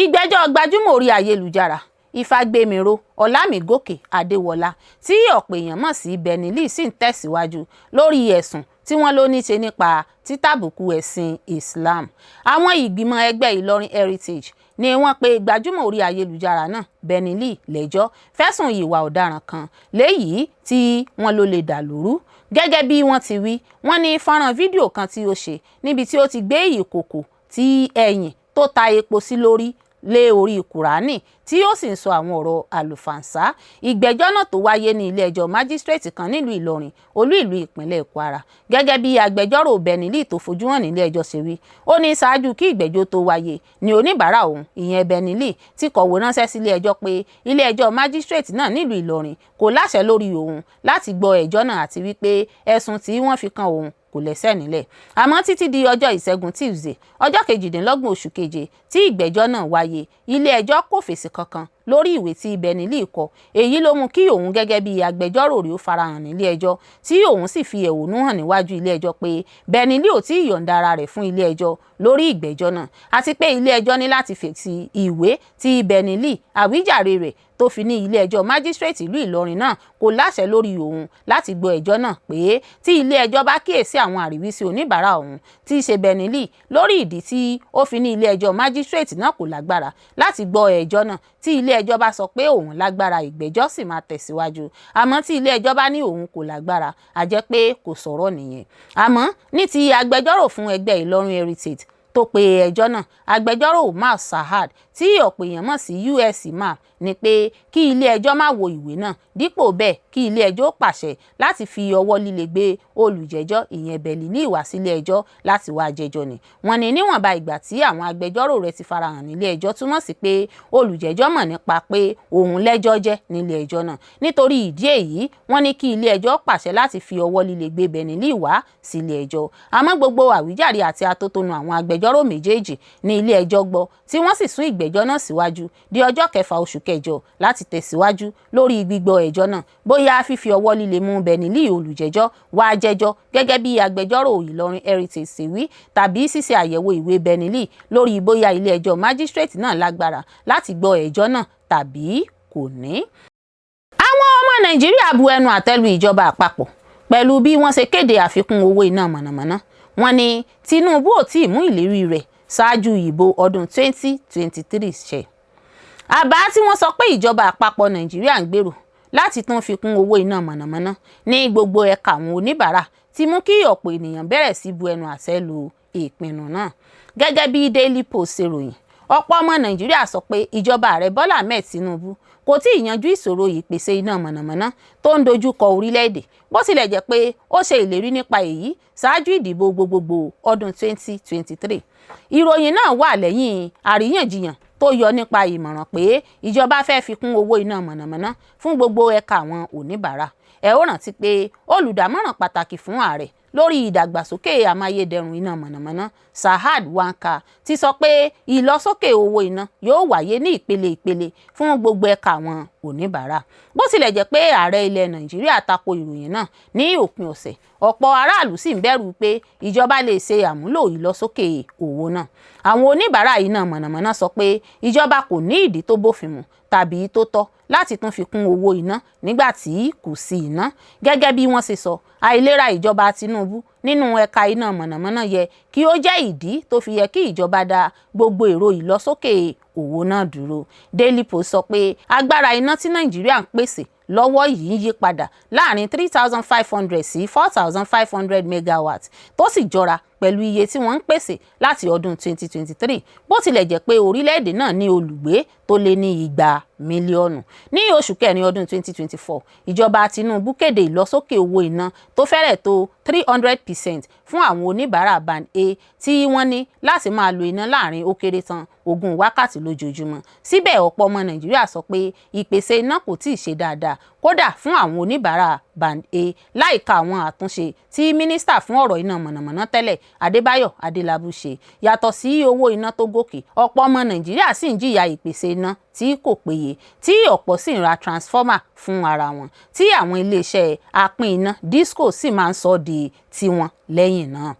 Ìgbẹ́jọ́ gbajúmọ̀ orí ayélujára Ifágbémiró Ọlámigòkè Adéwọlá tí ọ̀pọ̀ èèyàn mọ̀ sí Benny sì ń tẹ̀síwájú lórí ẹ̀sùn tí wọ́n ló ní ṣe nípa títàbùkù ẹ̀sìn Islam. Àwọn ìgbìmọ̀ ẹgbẹ́ Ìlọrin Heritage ni wọ́n pe gbajúmọ̀ orí ayélujára náà Benny lẹ́jọ́ fẹ̀sùn ìwà ọ̀daràn kan léyìí tí wọ́n ló lè dà lóru. Gẹ́gẹ́ bí wọ́n ti wí, wọ́n ní fọ́nrán fídíò kan tí ó ṣe níbi tí ó ti gbé ìkòkò tí ẹ̀yìn tó ta epo sí lórí lé orí Kùránì tí ó sì ń sọ àwọn ọ̀rọ̀ àlùfàǹsá. Ìgbẹ́jọ́ náà tó wáyé ní ilé ẹjọ́ májísírèètì kan nílùú Ìlọrin, olú ìlú ìpínlẹ̀ Kwara. Gẹ́gẹ́ bí agbẹjọ́rò Benny tó fojú hàn nílé ẹjọ́ ṣe wí, ó ní ṣáájú kí ìgbẹ́jọ́ tó wáyé ní oníbàárà òun, ìyẹn Benny ti kọ̀wé ránṣẹ́ sí ilé ẹjọ́ pé ilé ẹjọ́ májísírèètì náà nílùú Ìlọrin kò láṣẹ lórí òun láti gbọ́ ẹjọ́ náà àti wípé ẹ̀sùn tí wọ́n fi kan òun kò lẹ́sẹ̀ nílẹ̀. Àmọ́ títí di ọjọ́ ìṣẹ́gun Tuesday ọjọ́ 28 oṣù keje tí ìgbẹ́jọ́ náà wáyé, ilé ẹjọ́ kò fèsì kankan lórí ìwé tí Benny kọ. Èyí ló mú kí òun gẹ́gẹ́ bí agbẹjọ́rò rí ó farahàn nílé ẹjọ́ tí òun sì fi ẹ̀hónú hàn níwájú ilé ẹjọ́ pé Benny ò tí ì yọ̀ǹda ara rẹ̀ fún ilé ẹjọ́ lórí ìgbẹ́jọ́ náà, àti pé ilé ẹjọ́ ní láti fèsì ìwé tí Benny àwíjàre rẹ̀ tó fi ní ilé ẹjọ́ májísírèètì ìlú Ìlọrin náà kò láṣẹ lórí òun láti gbọ́ ẹjọ́ náà, pé tí ilé ẹjọ́ bá kíyèsí àwọn àríwísí oníbàárà òun tí í ṣe Benny lórí ìdí tí ó fi ní ilé ẹjọ́ májísírèètì náà kò lágbára láti gbọ́ ẹjọ́ náà, tí ilé ẹjọ́ bá sọ pé òun lágbára, ìgbẹ́jọ́ sì máa tẹ̀síwájú. Àmọ́ tí ilé ẹjọ́ bá ní òun kò lágbára, a jẹ́ pé kò sọ̀rọ̀ nìyẹn. Àmọ́ ní ti agbẹjọ́rò fún ẹgbẹ́ Ìlọrin Heritage tó pe ẹjọ́ náà, agbẹjọ́rò Umar Sahad tí ọ̀pọ̀ èèyàn mọ̀ sí US Imam, ni pé kí ilé ẹjọ́ má wo ìwé náà, dípò bẹ́ẹ̀ kí ilé ẹjọ́ pàṣẹ láti fi ọwọ́ líle gbé olùjẹ́jọ́ ìyẹn Benny wá sílé ẹjọ́ láti wá jẹ́jọ́ ni. Wọ́n ní níwọ̀nba ìgbà tí àwọn agbẹjọ́rò rẹ̀ ti farahàn nílé ẹjọ́ túmọ̀ sí pé olùjẹ́jọ́ mọ̀ nípa pé òun lẹ́jọ́ jẹ́ nílé ẹjọ́ náà. Nítorí ìdí èyí, wọ́n ní kí ilé ẹjọ́ pàṣẹ láti fi ọwọ́ líle gbé Benny wá sílé ẹjọ́. Àmọ́ gbogbo àwíjàre àti atótónu àwọn agbẹjọ́rò méjèèjì ní ilé ẹjọ́ gbọ́, tí wọ́n sì sún ìgbẹ́jọ́ náà síwájú di ọjọ́ 6 oṣù kẹjọ láti tẹ̀síwájú lórí gbígbọ́ ẹjọ́ náà, bóyá fífi ọwọ́ líle mú Benny olùjẹ́jọ́ wá jẹ́jọ́ gẹ́gẹ́ bí agbẹjọ́rò Ìlọrin Heritage ṣe wí, tàbí ṣíṣe àyẹ̀wò ìwé Benny lórí bóyá ilé ẹjọ́ májísírèètì náà lágbára láti gbọ́ ẹjọ́ náà tàbí kò ní. Àwọn ọmọ Nàìjíríà bu ẹnu àtẹ́lu ìjọba àpapọ̀ pẹ̀lú bí wọ́n ṣe kéde àfikún owó iná mọ̀nàmọ́ná. Wọ́n ní Tinubu ò tí ì mú ìlérí rẹ̀ ṣáájú ìbò ọdún 2023 ṣẹ. Àbá tí wọ́n sọ pé ìjọba àpapọ̀ Nàìjíríà ń gbèrò láti tún fi kún owó iná mọ̀nàmọ́ná ní gbogbo ẹ̀ka àwọn oníbàárà ti mú kí ọ̀pọ̀ ènìyàn bẹ̀rẹ̀ sí bu ẹnu àtẹ́ lu ìpinnu náà. Gẹ́gẹ́ bí Daily Post ṣe ròyìn, ọ̀pọ̀ ọmọ Nàìjíríà sọ pé ìjọba ààrẹ Bọ́lá Ahmed Tinubu kò tí ì yanjú ìṣòro ìpèsè iná mọ̀nàmọ́ná tó ń dojú kọ orílẹ̀-èdè, bó tilẹ̀ jẹ́ pé ó ṣe ìlérí nípa èyí ṣáájú ìdìbò gbogbogbò ọdún 2023. Ìròyìn náà wà lẹ́yìn àríyànjiyàn tó yọ nípa ìmọ̀ràn pé ìjọba fẹ́ fi kún owó iná mọ̀nàmọ́ná fún gbogbo ẹ̀ka àwọn oníbàárà. Ẹ ó rántí pé olùdámọ̀ràn pàtàkì fún ààrẹ lórí ìdàgbàsókè amáyédẹrùn iná mọ̀nàmọ́ná Sahad Wanka ti sọ pé ìlọsókè owó iná yóò wáyé ní ìpele fún gbogbo ẹ̀ka àwọn oníbàárà. Bó tilẹ̀ jẹ́ pé ààrẹ ilẹ̀ Nàìjíríà tako ìròyìn náà ní òpin ọ̀sẹ̀, ọ̀pọ̀ aráàlú sì ń bẹ̀rù pé ìjọba lè ṣe àmúlò ìlọsókè owó náà. Àwọn oníbàárà iná mọ̀nàmọ́ná sọ pé ìjọba kò ní ìdí tó bófin mu tàbí tó tọ́ láti tún fi kún owó iná nígbà tí kò sí iná. Gẹ́gẹ́ bí wọ́n ṣe sọ, àìlera ìjọba Tinubu nínú ẹ̀ka iná mọ̀nàmọ́ná yẹ kí ó jẹ́ ìdí tó fi yẹ kí ìjọba dá gbogbo èrò ìlọsókè owó náà dúró. Daily Post sọ pé agbára iná tí Nàìjíríà ń pèsè lọ́wọ́ yìí ń yí padà láàrin 3,500 sí 4,500 megawatt tó sì jọra pẹ̀lú iye tí wọ́n ń pèsè láti ọdún 2023 bó tilẹ̀ jẹ́ pé orílẹ̀-èdè náà ní olùgbé tó lé ní 200 mílíọ̀nù. Ní oṣù kẹrin ọdún 2024 ìjọba Tinubu kéde ìlọsókè owó iná tó fẹ́rẹ̀ tó 300% fún àwọn oníbàárà band A tí wọ́n ní láti máa lo iná láàrin ó kéré tán 20 wákàtí lójoojúmọ́. Síbẹ̀ ọ̀pọ̀ ọmọ Nàìjíríà sọ pé ìpèsè iná kò tíì ṣe dáadáa kódà fún àwọn oníbàárà band A láìka àwọn àtúnṣe tí mínísítà fún ọ̀rọ̀ iná mọ̀nàmọ́ná tẹ́lẹ̀ Adébáyọ̀ Adélábù ṣe. Yàtọ̀ sí owó iná tó gòkè, ọ̀pọ̀ ọmọ Nàìjíríà sì ń jìyà ìpèsè iná tí kò péye, tí ọ̀pọ̀ sì ń ra transformer fún ara wọn, tí àwọn iléeṣẹ́ apín iná disco sì máa ń sọ di tiwọn lẹ́yìn náà.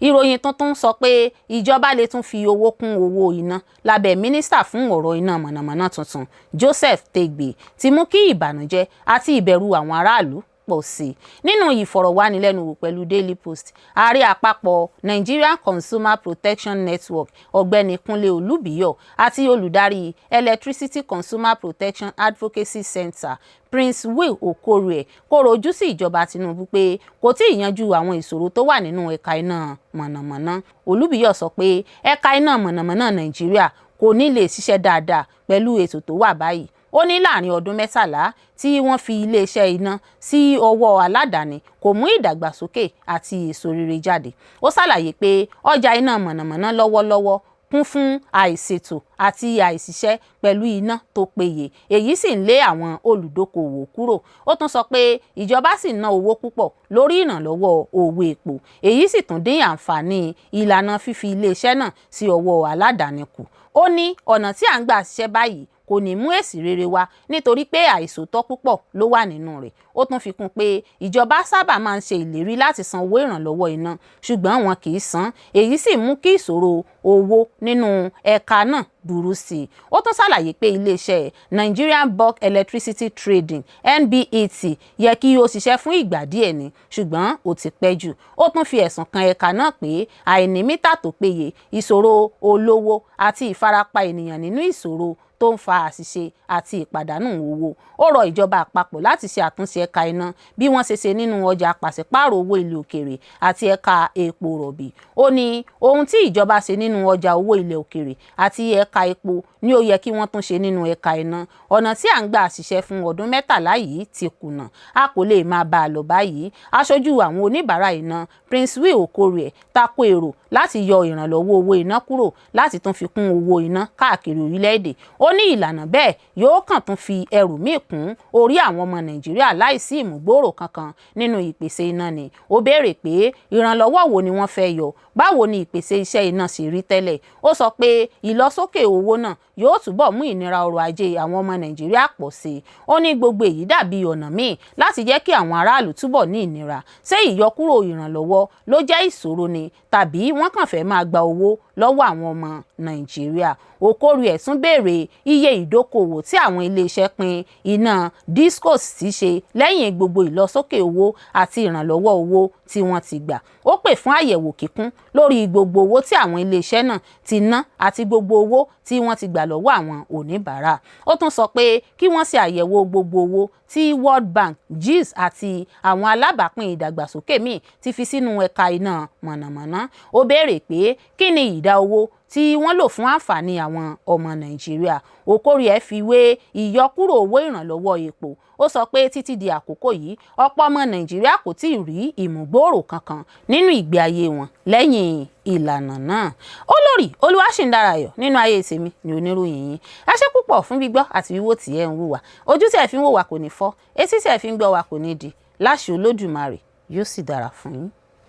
Ìròyìn tuntun sọ pé ìjọba lè tún fi owó kún owó iná lábẹ́ mínísítà fún ọ̀rọ̀ iná mọ̀nàmọ́ná tuntun Joseph Tegbe ti mú kí ìbànújẹ́ àti ìbẹ̀rù àwọn aráàlú pọ̀ sí i. Nínú ìfọ̀rọ̀wánilẹ́nuwò pẹ̀lú Daily Post, ààrẹ àpapọ̀ Nigerian Consumer Protection Network ọ̀gbẹ́ni Kúnlé Olúbíyọ̀ àti olùdarí Electricity Consumer Protection Advocacy Center Prince Will Okorie kọ̀rọ̀ ojú sí ìjọba Tinubu pé kò tí ì yanjú àwọn ìṣòro tó wà nínú ẹ̀ka iná mọ̀nàmọ́ná. Olúbíyọ̀ sọ pé ẹ̀ka iná mọ̀nàmọ́ná Nàìjíríà kò ní lè ṣiṣẹ́ dáadáa pẹ̀lú ètò tó wà báyìí. Ó ní láàrin ọdún 13 tí wọ́n fi iléeṣẹ́ iná sí ọwọ́ aládàáni kò mú ìdàgbàsókè àti èso rere jáde. Ó ṣàlàyé pé ọjà iná mọ̀nàmọ́ná lọ́wọ́lọ́wọ́ kún fún àìṣètò àti àìṣiṣẹ́ pẹ̀lú iná tó péye, èyí sì ń lé àwọn olùdókòwò kúrò. Ó tún sọ pé ìjọba sì ná owó púpọ̀ lórí ìrànlọ́wọ́ owó epo, èyí sì tún dín àǹfààní ìlànà fífi iléeṣẹ́ náà sí ọwọ́ aládàáni kù. Ó ní ọ̀nà tí à ń gbà ṣiṣẹ́ báyìí kò ní mú èsì rere wá nítorí pé àìsòótọ́ púpọ̀ ló wà nínú rẹ̀. Ó tún fi kún pé ìjọba sábà máa ń ṣe ìlérí láti san owó ìrànlọ́wọ́ iná ṣùgbọ́n wọn kì í san, èyí sì mú kí ìṣòro owó nínú ẹ̀ka náà burú sí i. Ó tún ṣàlàyé pé iléeṣẹ́ Nigerian Bulk Electricity Trading NBET yẹ kí ó ṣiṣẹ́ fún ìgbà díẹ̀ ni ṣùgbọ́n ó ti pẹ́ jù. Ó tún fi ẹ̀sùn kan ẹ̀ka náà pé àìní mítà tó péye, ìṣòro olówó àti ìfarapa ènìyàn nínú ìṣòro tó ń fa àṣìṣe àti ìpàdánù owó. Ó rọ ìjọba àpapọ̀ láti ṣe àtúnṣe ẹ̀ka iná bí wọ́n ṣe nínú ọjà pàṣípààrọ̀ owó ilẹ̀ òkèrè àti ẹ̀ka epo rọ̀bì. Ó ní ohun tí ìjọba ṣe nínú ọjà owó ilẹ̀ òkèrè àti ẹ̀ka epo ni ó yẹ kí wọ́n tún ṣe nínú ẹ̀ka iná. Ọ̀nà tí à ń gbà ṣiṣẹ́ fún ọdún 13 yìí ti kùnà, a kò lè máa bá a lọ báyìí. Aṣojú àwọn oníbàárà iná Prince Will Okorie tako èrò láti yọ ìrànlọ́wọ́ owó iná kúrò láti tún fi kún owó iná káàkiri orílẹ̀-èdè. Ó ní ìlànà bẹ́ẹ̀ yóò kàn tún fi ẹrù míì kún orí àwọn ọmọ Nàìjíríà láìsí ìmúgbòòrò kankan nínú ìpèsè iná ni. Ó béèrè pé ìrànlọ́wọ́ wo ni wọ́n fẹ́ yọ, báwo ni ìpèsè iṣẹ́ iná sì rí tẹ́lẹ̀. Ó sọ pé ìlọsókè owó náà yóò túbọ̀ mú ìnira ọrọ̀ ajé àwọn ọmọ Nàìjíríà pọ̀ sí i. Ó ní gbogbo èyí dàbí ọ̀nà míì láti jẹ́ kí àwọn aráàlú túbọ̀ ní ìnira. Ṣé ìyọkúrò ìrànlọ́wọ́ ló jẹ́ ìṣòro ni tàbí wọ́n kàn fẹ́ máa gba owó lọ́wọ́ àwọn ọmọ Nàìjíríà? Okorie tún béèrè iye ìdókòwò tí àwọn iléeṣẹ́ pín iná discos ti ṣe lẹ́yìn gbogbo ìlọsókè owó àti ìrànlọ́wọ́ owó tí wọ́n ti gbà. Ó pè fún àyẹ̀wò kíkún lórí gbogbo owó tí àwọn iléeṣẹ́ náà ti ná àti gbogbo owó tí wọ́n ti gbà lọ́wọ́ àwọn oníbàárà. Ó tún sọ pé kí wọ́n ṣe àyẹ̀wò gbogbo owó tí World Bank, GIZ àti àwọn alábàápín ìdàgbàsókè míì ti fi sínú ẹ̀ka iná mọ̀nàmọ́ná. Ó béèrè pé kí ni ìdá owó tí wọ́n lò fún àǹfààní àwọn ọmọ Nàìjíríà. Okorie fi wé ìyọkúrò owó ìrànlọ́wọ́ epo. Ó sọ pé títí di àkókò yìí ọ̀pọ̀ ọmọ Nàìjíríà kò tí ì rí ìmúgbòòrò kankan nínú ìgbé ayé wọn lẹ́yìn ìlànà náà. Olórí Olúwaṣìndáráyọ̀ nínú ayé tèmi ni oníròyìn yín. Ẹ ṣé púpọ̀ fún gbígbọ́ àti wíwò tí ẹ ń wò wá. Ojú tí ẹ fi ń wò wá kò ní fọ́, etí tí ẹ fi ń gbọ́ wá kò ní di. Láṣẹ Olódùmarè yóò sì dára fún yín.